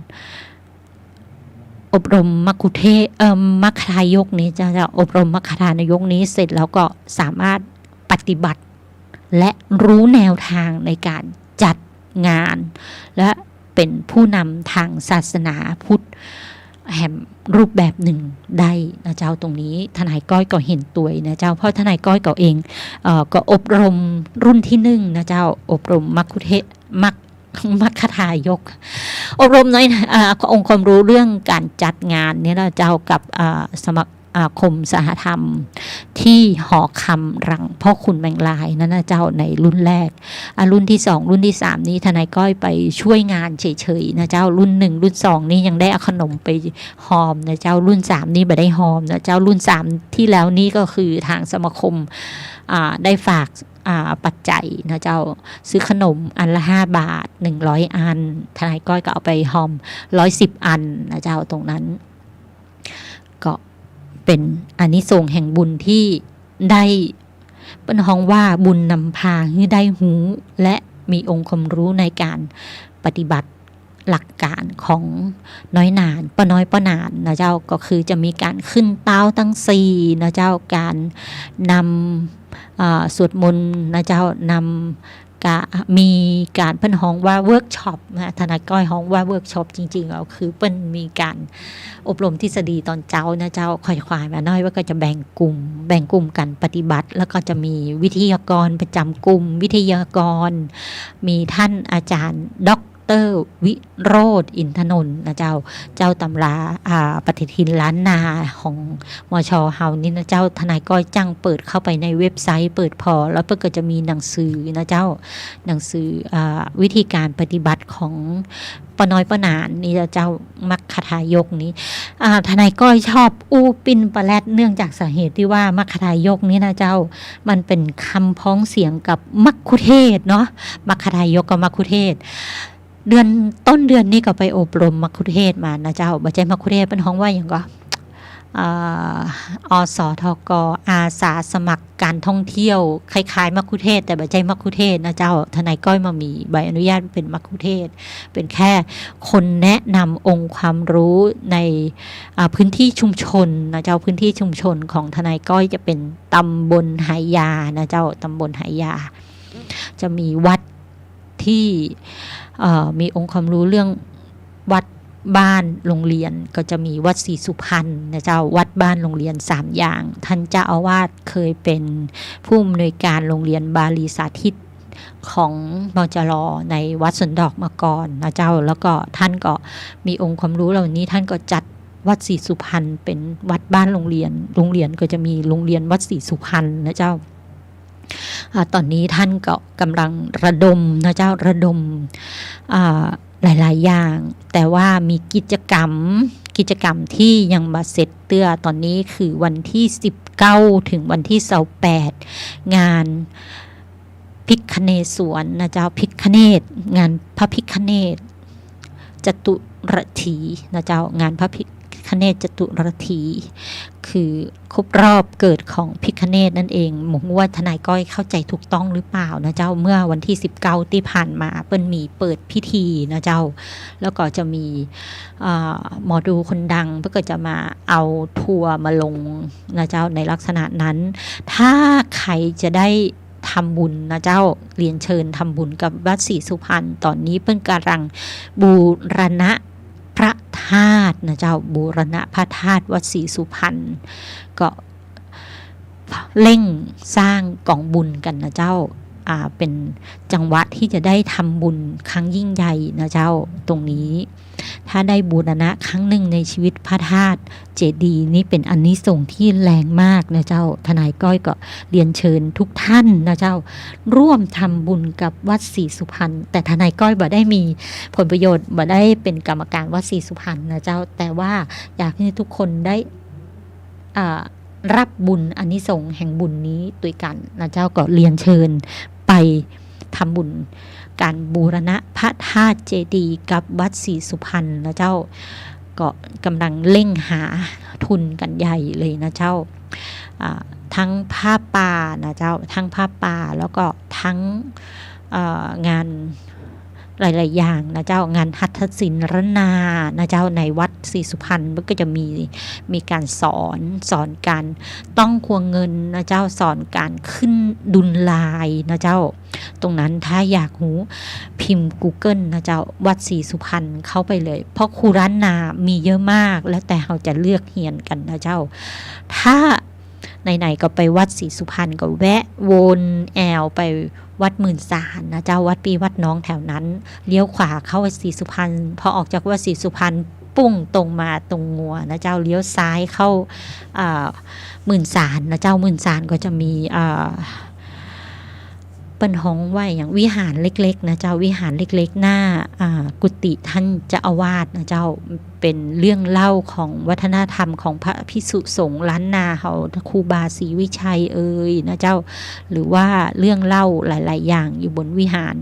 อบรมมัคคุเทศมัคคทายกนี้จะอบรมมัคคทานายกนี้เสร็จแล้วก็สามารถปฏิบัติและรู้แนวทางในการจัดงานและเป็นผู้นำทางศาสนาพุทธแห่งรูปแบบหนึ่งได้นะเจ้าตรงนี้ทนายก้อยก็เห็นตัวนะเจ้าเพราะทนายก้อยก็เองก็อบรมรุ่นที่1นะเจ้าอบรมมัคคุเทศมัคคทายกอบรมน้อยองค์ความรู้เรื่องการจัดงานเนี่ยนะเจ้ากับสมาคมสหธรรมที่หอคำรังพ่อคุณแมงลายนั่นนะเจ้าในรุ่นแรกรุ่นที่2รุ่นที่3นี้ทนายก้อยไปช่วยงานเฉยๆนะเจ้ารุ่น1รุ่น2นี่ยังได้เอาขนมไปหอมนะเจ้ารุ่น3นี่ไม่ได้หอมนะเจ้ารุ่น3ที่แล้วนี่ก็คือทางสมาคมได้ฝากปัจจัยนะเจ้าซื้อขนมอันละ5 บาท100 อันทนายก้อยก็เอาไปหอม110 อันนะเจ้าตรงนั้นก็เป็นอานิสงส์แห่งบุญที่ได้เป็นห้องว่าบุญนำพาให้ได้หูและมีองค์ความรู้ในการปฏิบัติหลักการของน้อยนานป้าน้อยป้านานนะเจ้าก็คือจะมีการขึ้นเต้าตั้ง4นะเจ้าการนำสวดมนต์นะเจ้านำมีการเปิ้นห้องว่าเวิร์กช็อปนะทนายก้อยห้องว่าเวิร์กช็อปจริงๆแล้วคือเปิ้นมีการอบรมทฤษฎีตอนเจ้านะเจ้าค่อยๆมาน้อยว่าก็จะแบ่งกลุ่มกันปฏิบัติแล้วก็จะมีวิทยากรประจำกลุ่มวิทยากรมีท่านอาจารย์ด็อกเตอร์วิโรจน์อินทนนท์นะเจ้าตำราปฏิทินล้านนาของมช.เฮานี่นะเจ้าทนายก้อยจังเปิดเข้าไปในเว็บไซต์เปิดพอแล้วก็จะมีหนังสือนะเจ้าหนังสือวิธีการปฏิบัติของป้าน้อยป้านานนี่เจ้ามัคคทายกนี้ทนายก้อยชอบอู้ปิ้นปลาแรดเนื่องจากสาเหตุที่ว่ามัคคทายกนี้นะเจ้ามันเป็นคำพ้องเสียงกับมัคคุเทศเนาะมัคคทายกกับมัคคุเทศต้นเดือนนี้ก็ไปอบรมมัคคุเทศมานะเจ้าบ่ใช่มัคคุเทศเป็นห้องว่าอย่างก็อสทกอาสาสมัครการท่องเที่ยวคล้ายๆมัคคุเทศแต่บ่ใช่มัคคุเทศนะเจ้าทนายก้อยมามีใบอนุญาตเป็นมัคคุเทศเป็นแค่คนแนะนำองค์ความรู้ในพื้นที่ชุมชนนะเจ้าพื้นที่ชุมชนของทนายก้อยจะเป็นตำบลไหยานะเจ้าตำบลไหยาจะมีวัดที่มีองค์ความรู้เรื่องวัดบ้านโรงเรียนก็จะมีวัดศรีสุพรรณนะเจ้าวัดบ้านโรงเรียน3อย่างท่านเจ้าอาวาสเคยเป็นผู้อำนวยการโรงเรียนบาลีสาธิตของมจร.ในวัดสวนดอกมาก่อนนะเจ้าแล้วก็ท่านก็มีองค์ความรู้เหล่านี้ท่านก็จัดวัดศรีสุพรรณเป็นวัดบ้านโรงเรียนก็จะมีโรงเรียนวัดศรีสุพรรณนะเจ้าตอนนี้ท่านก็กำลังระดมนะเจ้าระดมหลายๆอย่างแต่ว่ามีกิจกรรมที่ยังมาเสร็จเตื้อตอนนี้คือวันที่19ถึงวันที่28งานพิฆเนศวรนะเจ้าพิฆเนศงานพระพิฆเนศจตุรถีนะเจ้างานพระพิฆ เนศจตุรถีคือครบรอบเกิดของพิฆเนศนั่นเองหมว่าทนายก้อยเข้าใจถูกต้องหรือเปล่านะเจ้าเมื่อวันที่19ที่ผ่านมาเปิ้นมีเปิดพิธีนะเจ้าแล้วก็จะมีหมอดูคนดังเพื่อก็จะมาเอาทัวร์มาลงนะเจ้าในลักษณะนั้นถ้าใครจะได้ทำบุญนะเจ้าเรียนเชิญทำบุญกับวัดศรีสุพรรณตอนนี้เพิ่งกำลังบูรณะพระธาตุนะเจ้าบูรณะพระธาตุวัดศรีสุพรรณก็เร่งสร้างกองบุญกันนะเจ้าเป็นจังหวะที่จะได้ทำบุญครั้งยิ่งใหญ่นะเจ้าตรงนี้ถ้าได้บูรณะครั้งหนึ่งในชีวิตพระธาตุเจดีย์นี้เป็นอานิสงส์ที่แรงมากนะเจ้าทนายก้อยก็เรียนเชิญทุกท่านนะเจ้าร่วมทำบุญกับวัดศรีสุพรรณแต่ทนายก้อยบ่ได้มีผลประโยชน์บ่ได้เป็นกรรมการวัดศรีสุพรรณนะเจ้าแต่ว่าอยากให้ทุกคนได้รับบุญอานิสงส์แห่งบุญนี้ด้วยกันนะเจ้าก็เรียนเชิญไปทำบุญการบูรณะพระธาตุเจดีย์กับวัดศรีสุพรรณนะเจ้าก็กำลังเร่งหาทุนกันใหญ่เลยนะเจ้าทั้งผ้าป่านะเจ้าทั้งผ้าป่าแล้วก็ทั้งงานหลายๆอย่างนะเจ้างานหัตถศิลป์ล้านนานะเจ้าในวัดศรีสุพรรณมันก็จะมีการสอนการต้องควงเงินนะเจ้าสอนการขึ้นดุลลายนะเจ้าตรงนั้นถ้าอยากรู้พิมพ์ Google นะเจ้าวัดศรีสุพรรณเข้าไปเลยเพราะครูล้านนามีเยอะมากแล้วแต่เราจะเลือกเรียนกันนะเจ้าถ้าไหนๆก็ไปวัดศรีสุพรรณก็แวะวนแอลไปวัดหมื่นสารนะเจ้าวัดปีวัดน้องแถวนั้นเลี้ยวขวาเข้าวัดศรีสุพรรณพอออกจากวัดศรีสุพรรณปุ้งตรงมาตรงงัวนะเจ้าเลี้ยวซ้ายเข้าหมื่นสารนะเจ้าหมื่นสารก็จะมีเปิ้นฮ้องไว้อย่างวิหารเล็กๆนะเจ้าวิหารเล็กๆหน้ากุฏิท่านเจ้าอาวาสนะเจ้าเป็นเรื่องเล่าของวัฒนธรรมของพระภิกษุสงฆ์ล้านนาเขาครูบาศรีวิชัยนะเจ้าหรือว่าเรื่องเล่าหลายๆอย่างอยู่บนวิหาร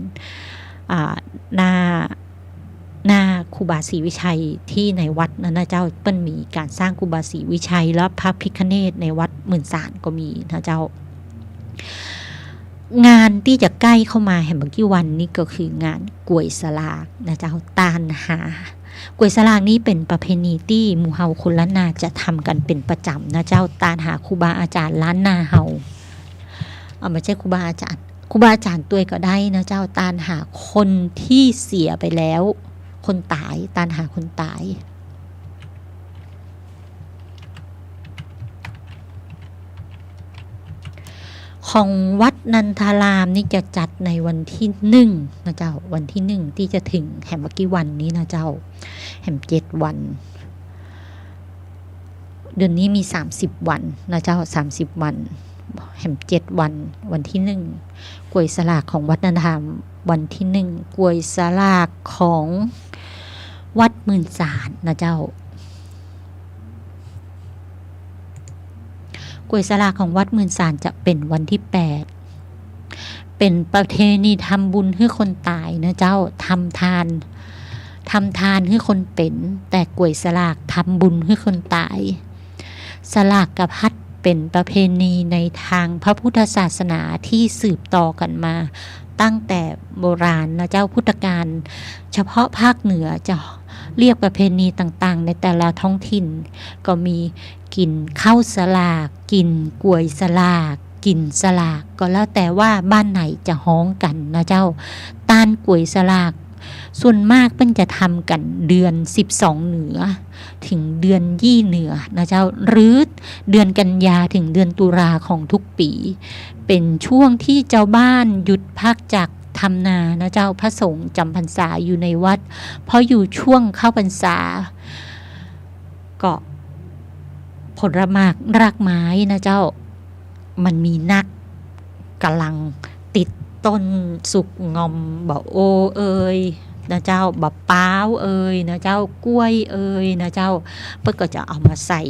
หน้าครูบาศรีวิชัยที่ในวัดนั้นนะเจ้าเปิ้นมีการสร้างครูบาศรีวิชัยและพระพิฆเนศในวัดหมื่นสารก็มีนะเจ้างานที่จะใกล้เข้ามาแห่งบางกี่วันนี้ก็คืองานกวยสลากนะเจ้าตาลหากวยสลากนี้เป็นประเพณีที่หมู่เฮาคนล้านนาจะทำกันเป็นประจำนะเจ้าตาลหาครูบาอาจารย์ล้านนาเฮาไม่ใช่ครูบาอาจารย์ตัวก็ได้นะเจ้าตาลหาคนที่เสียไปแล้วคนตายตาลหาคนตายของวัดนันทารามนี่จะจัดในวันที่1นะเจ้าวันที่1ที่จะถึงแห่มเมื่อกี้วันนี้นะเจ้าแห่ม7วันเดือนนี้มี30วันนะเจ้า30วันแห่ม7วันวันที่1กวยสลากของวัดนันทารามวันที่1กวยสลากของวัดหมื่นสารนะเจ้ากวยสลากของวัดหมื่นสารจะเป็นวันที่8เป็นประเพณีทำบุญให้คนตายนะเจ้าทำทานให้คนเป็นแต่กวยสลากทำบุญให้คนตายสลากกพัดเป็นประเพณีในทางพระพุทธศาสนาที่สืบต่อกันมาตั้งแต่โบราณนะเจ้าพุทธกาลเฉพาะภาคเหนือจะเรียกประเพณีต่างๆในแต่ละท้องถิ่นก็มีกินข้าวสลากกินกวยสลากกินสลากก็แล้วแต่ว่าบ้านไหนจะฮ้องกันนะเจ้าต้านกวยสลากส่วนมากเพิ่นจะทำกันเดือน12เหนือถึงเดือนยี่เหนือนะเจ้าหรือเดือนกันยาถึงเดือนตุลาของทุกปีเป็นช่วงที่เจ้าบ้านหยุดพักจากทำนานะเจ้าพระสงฆ์จำพรรษาอยู่ในวัดเพราะอยู่ช่วงเข้าพรรษาก็ผลหมากรากไม้นะเจ้ามันมีนักกำลังติดต้นสุกงอมบ่โอนะเจ้าบะป้าวนะเจ้ากล้วยนะเจ้าเพิ่นก็จะเอามาใส่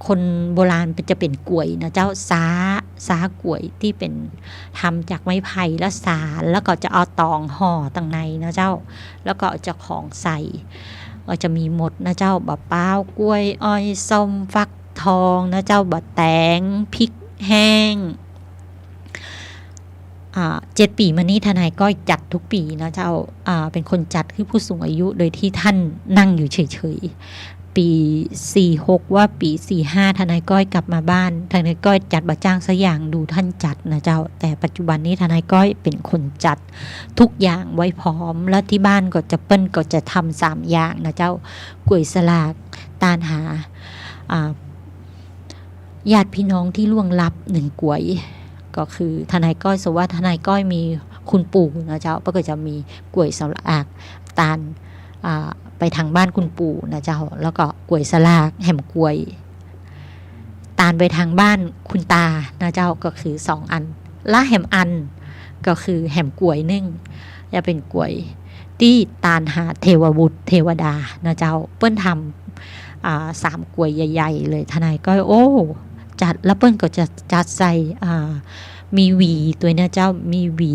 คนโบราณจะเป็นกล้วยนะเจ้าซากล้วยที่เป็นทำจากไม้ไผ่และสารแล้วก็จะเอาตองห่อตั้งในนะเจ้าแล้วก็จะของใส่ ก็จะมีหมดนะเจ้าบะเป้ากล้วยอ้อยส้มฟักทองนะเจ้าบะแตงพริกแห้ง7 ปีมานี้ทนายก้อยจัดทุกปีนะเจ้าเป็นคนจัดคือผู้สูงอายุโดยที่ท่านนั่งอยู่เฉยๆปี46ว่าปี45ทนายก้อยกลับมาบ้านทนายก้อยจัดบะจ้างสักอย่างดูท่านจัดนะเจ้าแต่ปัจจุบันนี้ทนายก้อยเป็นคนจัดทุกอย่างไว้พร้อมแล้วที่บ้านก็จะเปิ้นก็จะทำ3อย่างนะเจ้ากล้วยสลากตานหาญาติพี่น้องที่ล่วงลับ1กล้วยก็คือทนายก้อยสว่าทนายก้อยมีคุณปู่นะเจ้าก็จะมีกล้วยสลากตาลไปทางบ้านคุณปู่นะเจ้าแล้วก็กล้วยสลากแหมกล้วยตาลไปทางบ้านคุณตานะเจ้าก็คือ2อันละแหมอันก็คือแหมกล้วย1จะเป็นกล้วยที่ตาลหาเทวบุตรเทวดานะเจ้าเปิ้นทำ3กล้วยใหญ่ๆเลยทนายก้อยโอ้จัดแล้วเปิ้นก็จะจัดใส่มีหวีตัวเนี่ยเจ้ามีหวี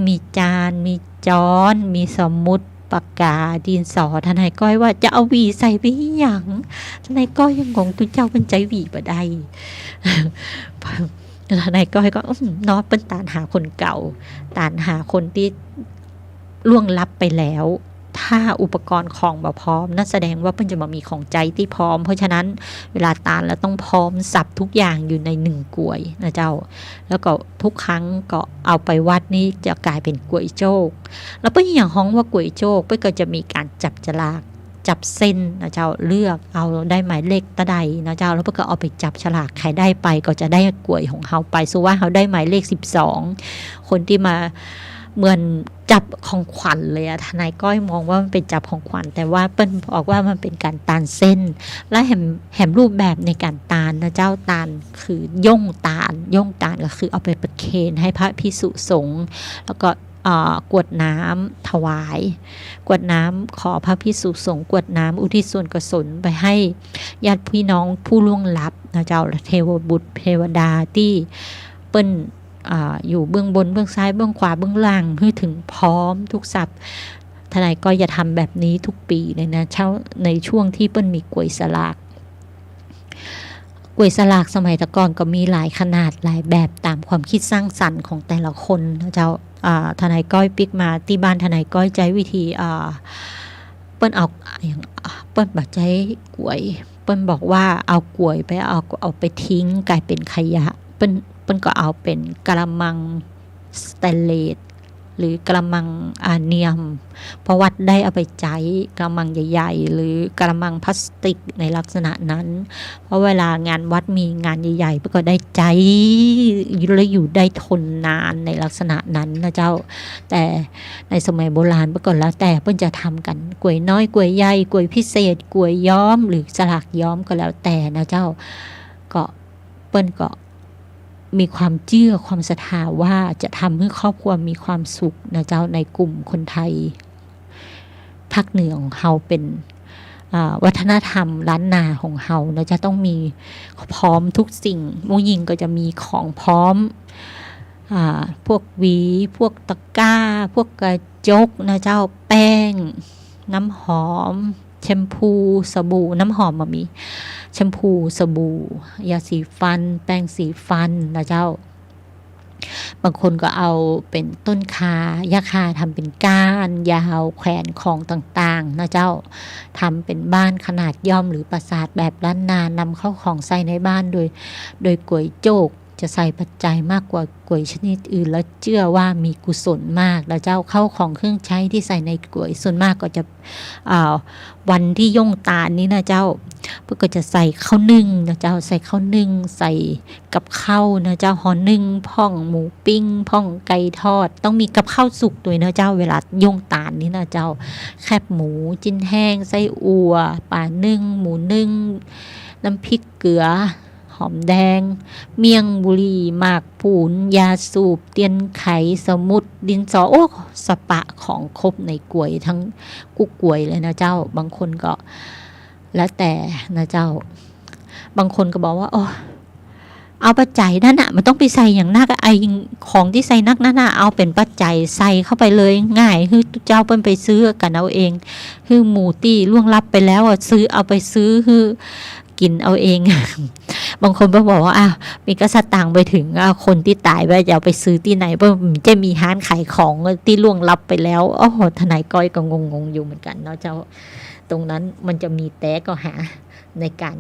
มีจานมีจ้อนมีสมุดปากกาดินสอทนายก้อยว่าจะเอาหวีใส่ไปหยังทนายก้อยยังงงตุ้เจ้าเป็นใจหวีบ่ได้ทนายก้อยก็นอเปิ้นตานหาคนเก่าตานหาคนที่ล่วงลับไปแล้วถ้าอุปกรณ์ของบ่พร้อมนั่นแสดงว่าเพิ่นจะมามีของใจที่พร้อมเพราะฉะนั้นเวลาตาลแล้วต้องพร้อมสับทุกอย่างอยู่ใน1กล้วยนะเจ้าแล้วก็ทุกครั้งก็เอาไปวัดนี่จะกลายเป็นกล้วยโจกแล้วเพิ่นอย่างฮ้องว่ากล้วยโจกเพิ่นก็จะมีการจับฉลากจับเส้นนะเจ้าเลือกเอาได้หมายเลขตะใดนะเจ้าแล้วเพิ่นก็เอาไปจับฉลากใครได้ไปก็จะได้กล้วยของเฮาไปสมมุติว่าเฮาได้หมายเลข12คนที่มาเหมือนจับของขวัญเลยทนายก้อยมองว่ามันเป็นจับของขวัญแต่ว่าเปิ้นบอกว่ามันเป็นการตาลเส้นและแหมรูปแบบในการตาลนะเจ้าตาลคือย่งตาลก็คือเอาไปประเคนให้พระภิกษุสงฆ์แล้วก็กรวดน้ำถวายกรวดน้ำขอพระภิกษุสงฆ์กรวดน้ำอุทิศส่วนกุศลไปให้ญาติพี่น้องผู้ล่วงลับนะเจ้าเทวบุตรเทวดาที่เปิ้นอยู่เบื้องบนเบื้องซ้ายเบื้องขวาเบื้องล่างให้ถึงพร้อมทุกสับทนายก็จะทำแบบนี้ทุกปีเลยนะในช่วงที่เปิ้นมีกล้วยสลากสมัยตะก่อนก็มีหลายขนาดหลายแบบตามความคิดสร้างสรรค์ของแต่ละคนนะเจ้าทนายก้อยปิกมาที่บ้านทนายก้อยใจวิธีเปิ้นเอาอย่างเปิ้นบัดใจกล้วยเปิ้นบอกว่าเอากล้วยไปเอาไปทิ้งกลายเป็นขยะเปิ้นก็เอาเป็นกะละมังสแตนเลสหรือกะละมังเนียมเพราะวัดได้เอาไปใช้กะละมังใหญ่ๆหรือกะละมังพลาสติกในลักษณะนั้นเพราะเวลางานวัดมีงานใหญ่ๆก็ได้ใช้และอยู่ได้ทนนานในลักษณะนั้นนะเจ้าแต่ในสมัยโบราณเมื่อก่อนแล้วแต่เพิ่นจะทำกันกล้วยน้อยกล้วยใหญ่กล้วยพิเศษกล้วยย้อมหรือสลากย้อมก็แล้วแต่นะเจ้าก็เปิ้นก็มีความเชื่อความศรัทธาว่าจะทำให้ครอบครัวมีความสุขนะเจ้าในกลุ่มคนไทยภาคเหนือของเฮาเป็นวัฒนธรรมล้านนาของเฮานะจะต้องมีพร้อมทุกสิ่งผู้หญิงก็จะมีของพร้อมพวกหวีพวกตะกร้าพวกกระจกนะเจ้าแป้งน้ำหอมแชมพูสบู่น้ำหอมมีแชมพูสบู่ยาสีฟันแป้งสีฟันนะเจ้าบางคนก็เอาเป็นต้นคายาคาทำเป็นก้านยาวแขวนของต่างๆนะเจ้าทำเป็นบ้านขนาดย่อมหรือปราสาทแบบล้านนานำเข้าของใส่ในบ้านโดยกล้วยโจกจะใส่ปัจจัยมากกว่ากล้วยชนิดอื่นและเชื่อว่ามีกุศลมากแล้วเจ้าเข้าของเครื่องใช้ที่ใส่ในกล้วยส่วนมากก็จะวันที่ย่งตาลนี้นะเจ้าเพื่อก็จะใส่ข้าวนึ่งนะเจ้าใส่ข้าวนึ่งใส่กับข้าวนะเจ้าห่อนึ่งพ่องหมูปิ้งพ่องไก่ทอดต้องมีกับข้าวสุกด้วยนะเจ้าเวลาย่งตาลนี้นะเจ้าแคบหมูจิ้นแห้งไส้อั่วปลานึ่งหมูนึ่งน้ำพริกเกลือหอมแดงเมี่ยงบุรีหมากปูนยาสูบเตียนไขสมุดดินสอโอ้สปะของครบในกล้วยทั้งกุ๊กกล้วยเลยนะเจ้าบางคนก็แล้วแต่นะเจ้าบางคนก็บอกว่าโอ้ เอาปัจจัยนั่นน่ะมันต้องไปใส่อย่างนักไอของที่ใส่นักนั่นน่ะเอาเป็นปัจจัยใส่เข้าไปเลยง่ายคือเจ้าเปิ้นไปซื้อกันเอาเองคือหมูตี้ล่วงลับไปแล้วซื้อเอาไปซื้อคือกินเอาเอง บางคนบอกว่ามีกษัตริย์ต่างไปถึงคนที่ตายไปจะเอาไปซื้อที่ไหนเพราะจะมีร้านขายของที่ล่วงลับไปแล้วโอ้โหทนายก้อยก็งงอยู่เหมือนกันเนาะเจ้าตรงนั้นมันจะมีแต่ก็หาในการ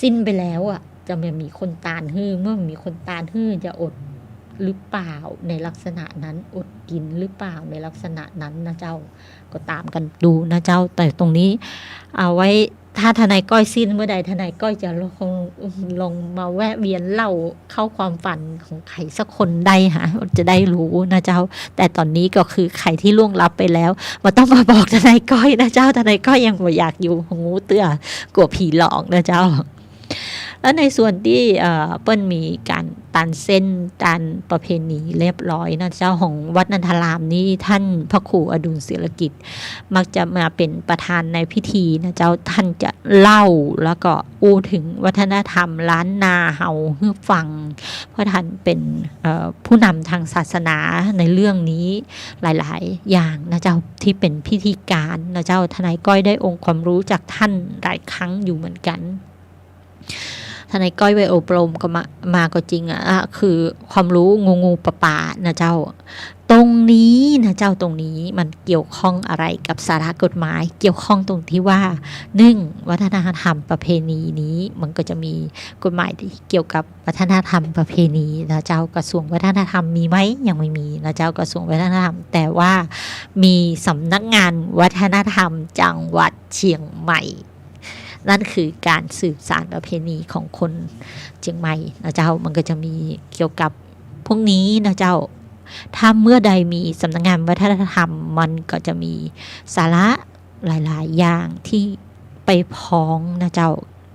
สิ้นไปแล้วจะมีคนตานฮื้อเมื่อมีคนตานฮื้อจะอดหรือเปล่าในลักษณะนั้นอดกินหรือเปล่าในลักษณะนั้นนะเจ้าก็ตามกันดูนะเจ้าแต่ตรงนี้เอาไว้ถ้าทนายก้อยสิ้นเมื่อใดทนายก้อยจะลงมาแวะเวียนเล่าเข้าความฝันของใครสักคนได้จะได้รู้นะเจ้าแต่ตอนนี้ก็คือใครที่ล่วงลับไปแล้วมาต้องมาบอกทนายก้อยนะเจ้าทนายก้อยยังไม่อยากอยู่งูเตื้อกลัวผีหลอกนะเจ้าแล้วในส่วนที่เปิ้ลมีการตันเส้นตันประเพณีเรียบร้อยนะเจ้าของวัดนันทารามนี่ท่านพระครูอดุลศิลกิจมักจะมาเป็นประธานในพิธีนะเจ้าท่านจะเล่าแล้วก็อู้ถึงวัฒนธรรมล้านนาเฮาให้ฟังเพราะท่านเป็นผู้นำทางศาสนาในเรื่องนี้หลายๆอย่างนะเจ้าที่เป็นพิธีการนะเจ้าทนายก้อยได้องค์ความรู้จากท่านหลายครั้งอยู่เหมือนกันทนายก้อยไปอบรมก็มาก็จริงคือความรู้งูปะนะเจ้าตรงนี้นะเจ้าตรงนี้มันเกี่ยวข้องอะไรกับสาระกฎหมายเกี่ยวข้องตรงที่ว่าวัฒนธรรมประเพณีนี้มันก็จะมีกฎหมายที่เกี่ยวกับวัฒนธรรมประเพณีนะเจ้ากระทรวงวัฒนธรรมมีไหมยังไม่มีนะเจ้ากระทรวงวัฒนธรรมแต่ว่ามีสำนักงานวัฒนธรรมจังหวัดเชียงใหม่นั่นคือการสืบสานประเพณีของคนเชียงใหม่นะเจ้ามันก็จะมีเกี่ยวกับพวกนี้นะเจ้าถ้าเมื่อใดมีสำนักงานวัฒนธรรมมันก็จะมีสาระหลายๆอย่างที่ไปพ้องนะเจ้า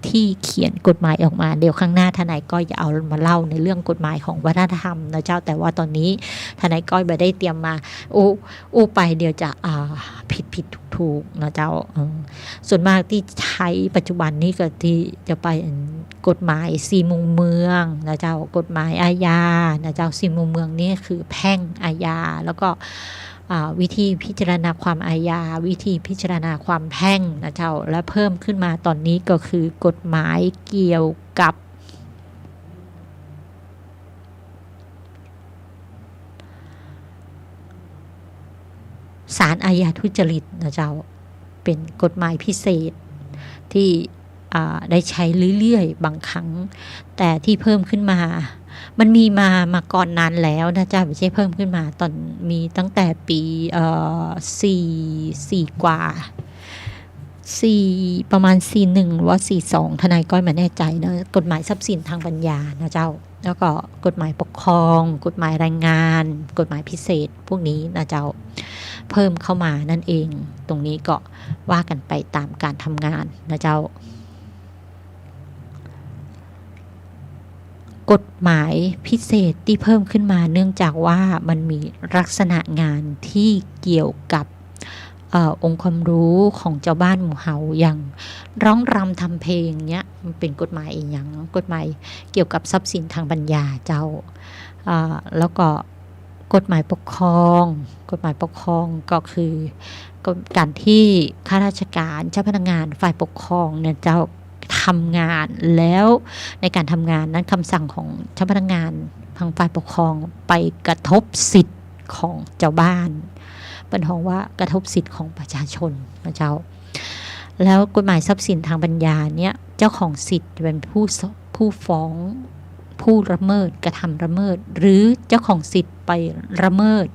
ที่เขียนกฎหมายออกมาเดี๋ยวข้างหน้าทนายก้อยจะเอามาเล่าในเรื่องกฎหมายของวัฒนธรรมนะเจ้าแต่ว่าตอนนี้ทนายก้อยไม่ได้เตรียมมาอู้ไปเดี๋ยวจะผิดถูกนะเจ้าส่วนมากที่ใช้ปัจจุบันนี้ก็ที่จะไปกฎหมาย4 มุมเมืองนะเจ้ากฎหมายอาญานะเจ้า4 มุมเมืองนี่คือแพ่งอาญาแล้วก็วิธีพิจารณาความอาญาวิธีพิจารณาความแพ่งนะเจ้าและเพิ่มขึ้นมาตอนนี้ก็คือกฎหมายเกี่ยวกับศาลอาญาทุจริตนะเจ้าเป็นกฎหมายพิเศษที่ได้ใช้เรื่อยๆบางครั้งแต่ที่เพิ่มขึ้นมามันมีมาก่อนนานแล้วนะจ๊ะไม่ใช่เพิ่มขึ้นมาตอนมีตั้งแต่ปี4กว่า4ประมาณ41หรือว่า42ทนายก้อยไม่แน่ใจนะกฎหมายทรัพย์สินทางปัญญานะเจ้าแล้วก็กฎหมายปกครองกฎหมายแรงงานกฎหมายพิเศษพวกนี้นะเจ้าเพิ่มเข้ามานั่นเองตรงนี้ก็ว่ากันไปตามการทำงานนะเจ้ากฎหมายพิเศษที่เพิ่มขึ้นมาเนื่องจากว่ามันมีลักษณะงานที่เกี่ยวกับองค์ความรู้ของเจ้าบ้านหมู่เฮาอย่างร้องรำทำเพลงเนี้ยมันเป็นกฎหมายอย่างกฎหมายเกี่ยวกับทรัพย์สินทางปัญญาเจ้าแล้วก็กฎหมายปกครองก็คือการที่ข้าราชการเจ้าพนักงานฝ่ายปกครองเนี่ยเจ้าทำงานแล้วในการทำงานนั้นคำสั่งของเจ้าพนักงานทางฝ่ายปกครองไปกระทบสิทธิ์ของเจ้าบ้านเป็นห้องว่ากระทบสิทธิ์ของประชาชนนะเจ้าแล้วกฎหมายทรัพย์สินทางปัญญาเนี่ยเจ้าของสิทธิ์เป็นผู้ฟ้องผู้ละเมิดกระทำละเมิดหรือเจ้าของสิทธิ์ไปละเมิด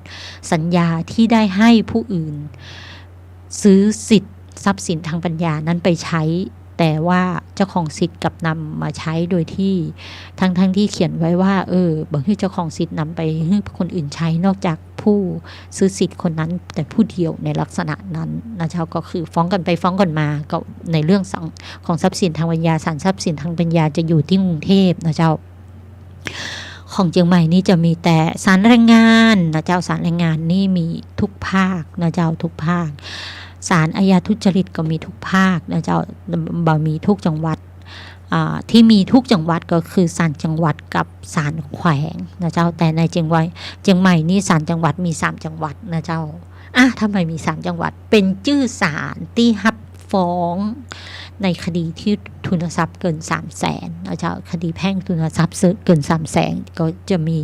สัญญาที่ได้ให้ผู้อื่นซื้อสิทธิ์ทรัพย์สินทางปัญญานั้นไปใช้แต่ว่าเจ้าของสิทธิ์กลับนำมาใช้โดยที่ทั้งที่เขียนไว้ว่าบางทีเจ้าของสิทธิ์นำไปให้คนอื่นใช้นอกจากผู้ซื้อสิทธิ์คนนั้นแต่ผู้เดียวในลักษณะนั้นนะเจ้าก็คือฟ้องกันไปฟ้องกันมาก็ในเรื่องของทรัพย์สินทางปัญญาศาลทรัพย์สินทางปัญญาจะอยู่ที่กรุงเทพนะเจ้าของเชียงใหม่นี่จะมีแต่ศาลแรงงานนะเจ้าศาลแรงงานนี่มีทุกภาคนะเจ้าทุกภาคศาลอาญาทุจริตก็มีทุกภาคนะเจ้าบ่มีทุกจังหวัด ที่มีทุกจังหวัดก็คือศาลจังหวัดกับศาลแขวงนะเจ้าแต่ในเชียงใหม่นี่ศาลจังหวัดมี3จังหวัดนะเจ้าทำไมมี3จังหวัดเป็นชื่อศาลที่รับฟ้องในคดีที่ทุนทรัพย์เกิน300,000นะเจ้าคดีแพ่งทุนทรัพย์เกิน300,000ก็จะมี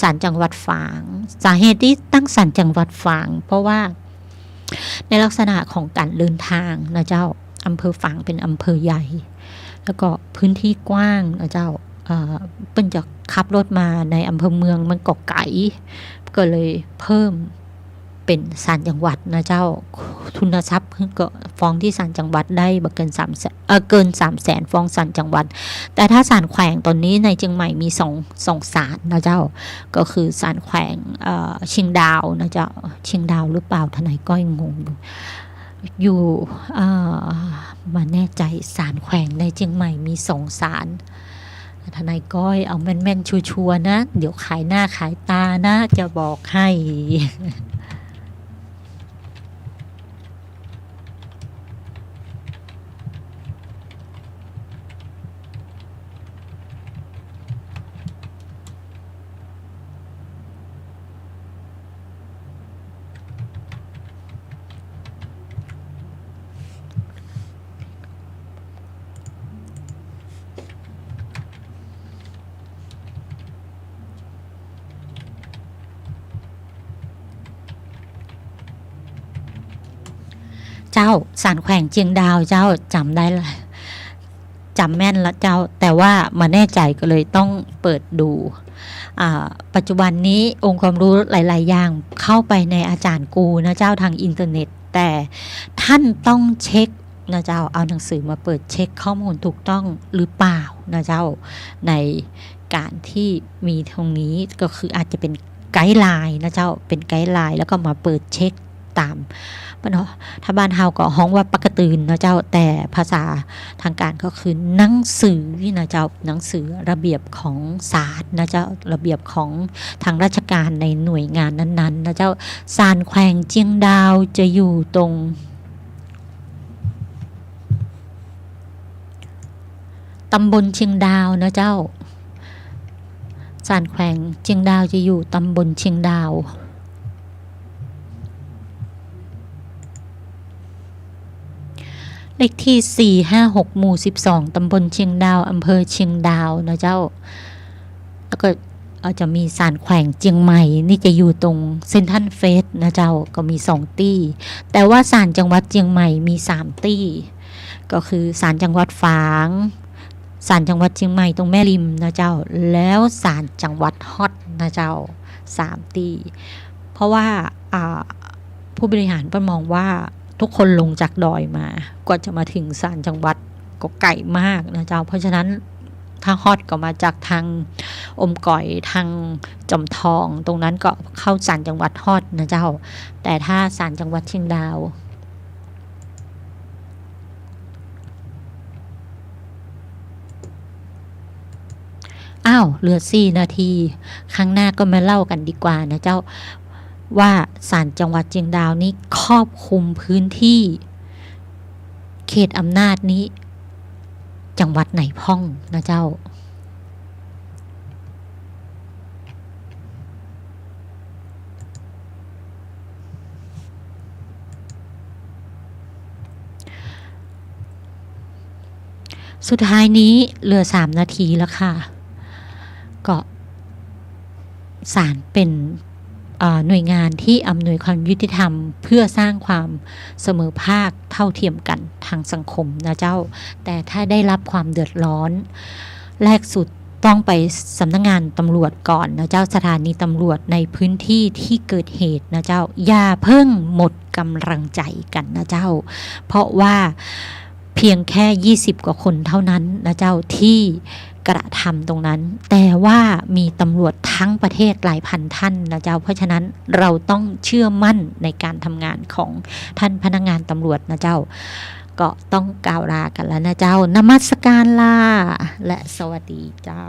ศาลจังหวัดฝางสาเหตุที่ตั้งศาลจังหวัดฝางเพราะว่าในลักษณะของการเดินทางนะเจ้าอำเภอฝางเป็นอำเภอใหญ่แล้วก็พื้นที่กว้างนะเจ้าเปิ้นจะขับรถมาในอำเภอเมืองมันก็ไกลก็เลยเพิ่มเป็นศาลจังหวัดนะเจ้าทุนทรัพย์ก็ฟ้องที่ศาลจังหวัดได้บ่เกินเกิน300,000ฟ้องศาลจังหวัดแต่ถ้าศาลแขวงตอนนี้ในเชียงใหม่มี2ศาลนะเจ้าก็คือศาลแขวงเชียงดาวนะเจ้าเชียงดาวหรือเปล่าทนายก้อยงงอยู่มาแน่ใจศาลแขวงในเชียงใหม่มี2ศาลทนายก้อยเอาแม่นๆชัวร์ๆนะเดี๋ยวขายหน้าขายตานะจะบอกให้เจ้าศาลแขวงเชียงดาวเจ้าจำได้เลยจำแม่นละเจ้าแต่ว่ามาแน่ใจก็เลยต้องเปิดดูปัจจุบันนี้องค์ความรู้หลายๆอย่างเข้าไปในอาจารย์กูนะเจ้าทางอินเทอร์เน็ตแต่ท่านต้องเช็คนะเจ้าเอาหนังสือมาเปิดเช็คข้อมูลถูกต้องหรือเปล่านะเจ้าในการที่มีตรงนี้ก็คืออาจจะเป็นไกด์ไลน์นะเจ้าเป็นไกด์ไลน์แล้วก็มาเปิดเช็คตามเนาะถ้าบ้านเฮาก็ฮ้องว่าปกตื่นนะเจ้าแต่ภาษาทางการก็คือหนังสือนะเจ้าหนังสือระเบียบของศาลนะเจ้าระเบียบของทางราชการในหน่วยงานนั้นๆนะเจ้าศาลแขวงเชียงดาวจะอยู่ตรงตำบลเชียงดาวนะเจ้าศาลแขวงเชียงดาวจะอยู่ตำบลเชียงดาวเลขที่456หมู่12ตำบลเชียงดาวอำเภอเชียงดาวนะเจ้าแล้วก็จะมีศาลแขวงเชียงใหม่นี่จะอยู่ตรงเซ็นทรัลเฟสนะเจ้าก็มี2ที่แต่ว่าศาลจังหวัดเชียงใหม่มี3ที่ก็คือศาลจังหวัดฝางศาลจังหวัดเชียงใหม่ตรงแม่ริมนะเจ้าแล้วศาลจังหวัดฮอตนะเจ้า3ที่เพราะว่าผู้บริหารก็มองว่าทุกคนลงจากดอยมากว่าจะมาถึงศาลจังหวัดก็ไกลมากนะเจ้าเพราะฉะนั้นถ้าฮอตก็มาจากทางอมก่อยทางจอมทองตรงนั้นก็เข้าศาลจังหวัดฮอตนะเจ้าแต่ถ้าศาลจังหวัดเชียงดาวเหลือ4 นาทีครั้งหน้าก็มาเล่ากันดีกว่านะเจ้าว่าศาลจังหวัดเชียงดาวนี้ครอบคลุมพื้นที่เขตอำนาจนี้จังหวัดไหนพ้องนะเจ้าสุดท้ายนี้เหลือ3 นาทีแล้วค่ะก็ศาลเป็นหน่วยงานที่อำนวยความยุติธรรมเพื่อสร้างความเสมอภาคเท่าเทียมกันทางสังคมนะเจ้าแต่ถ้าได้รับความเดือดร้อนแรกสุดต้องไปสำนักงานตำรวจก่อนนะเจ้าสถานีตำรวจในพื้นที่ที่เกิดเหตุนะเจ้าอย่าเพิ่งหมดกำลังใจกันนะเจ้าเพราะว่าเพียงแค่20 กว่าคนเท่านั้นนะเจ้าที่กระทำตรงนั้นแต่ว่ามีตำรวจทั้งประเทศหลายพันท่านนะเจ้าเพราะฉะนั้นเราต้องเชื่อมั่นในการทำงานของท่านพนักงานตำรวจนะเจ้าก็ต้องกล่าวลากันแล้วนะเจ้านมัสการลาและสวัสดีเจ้า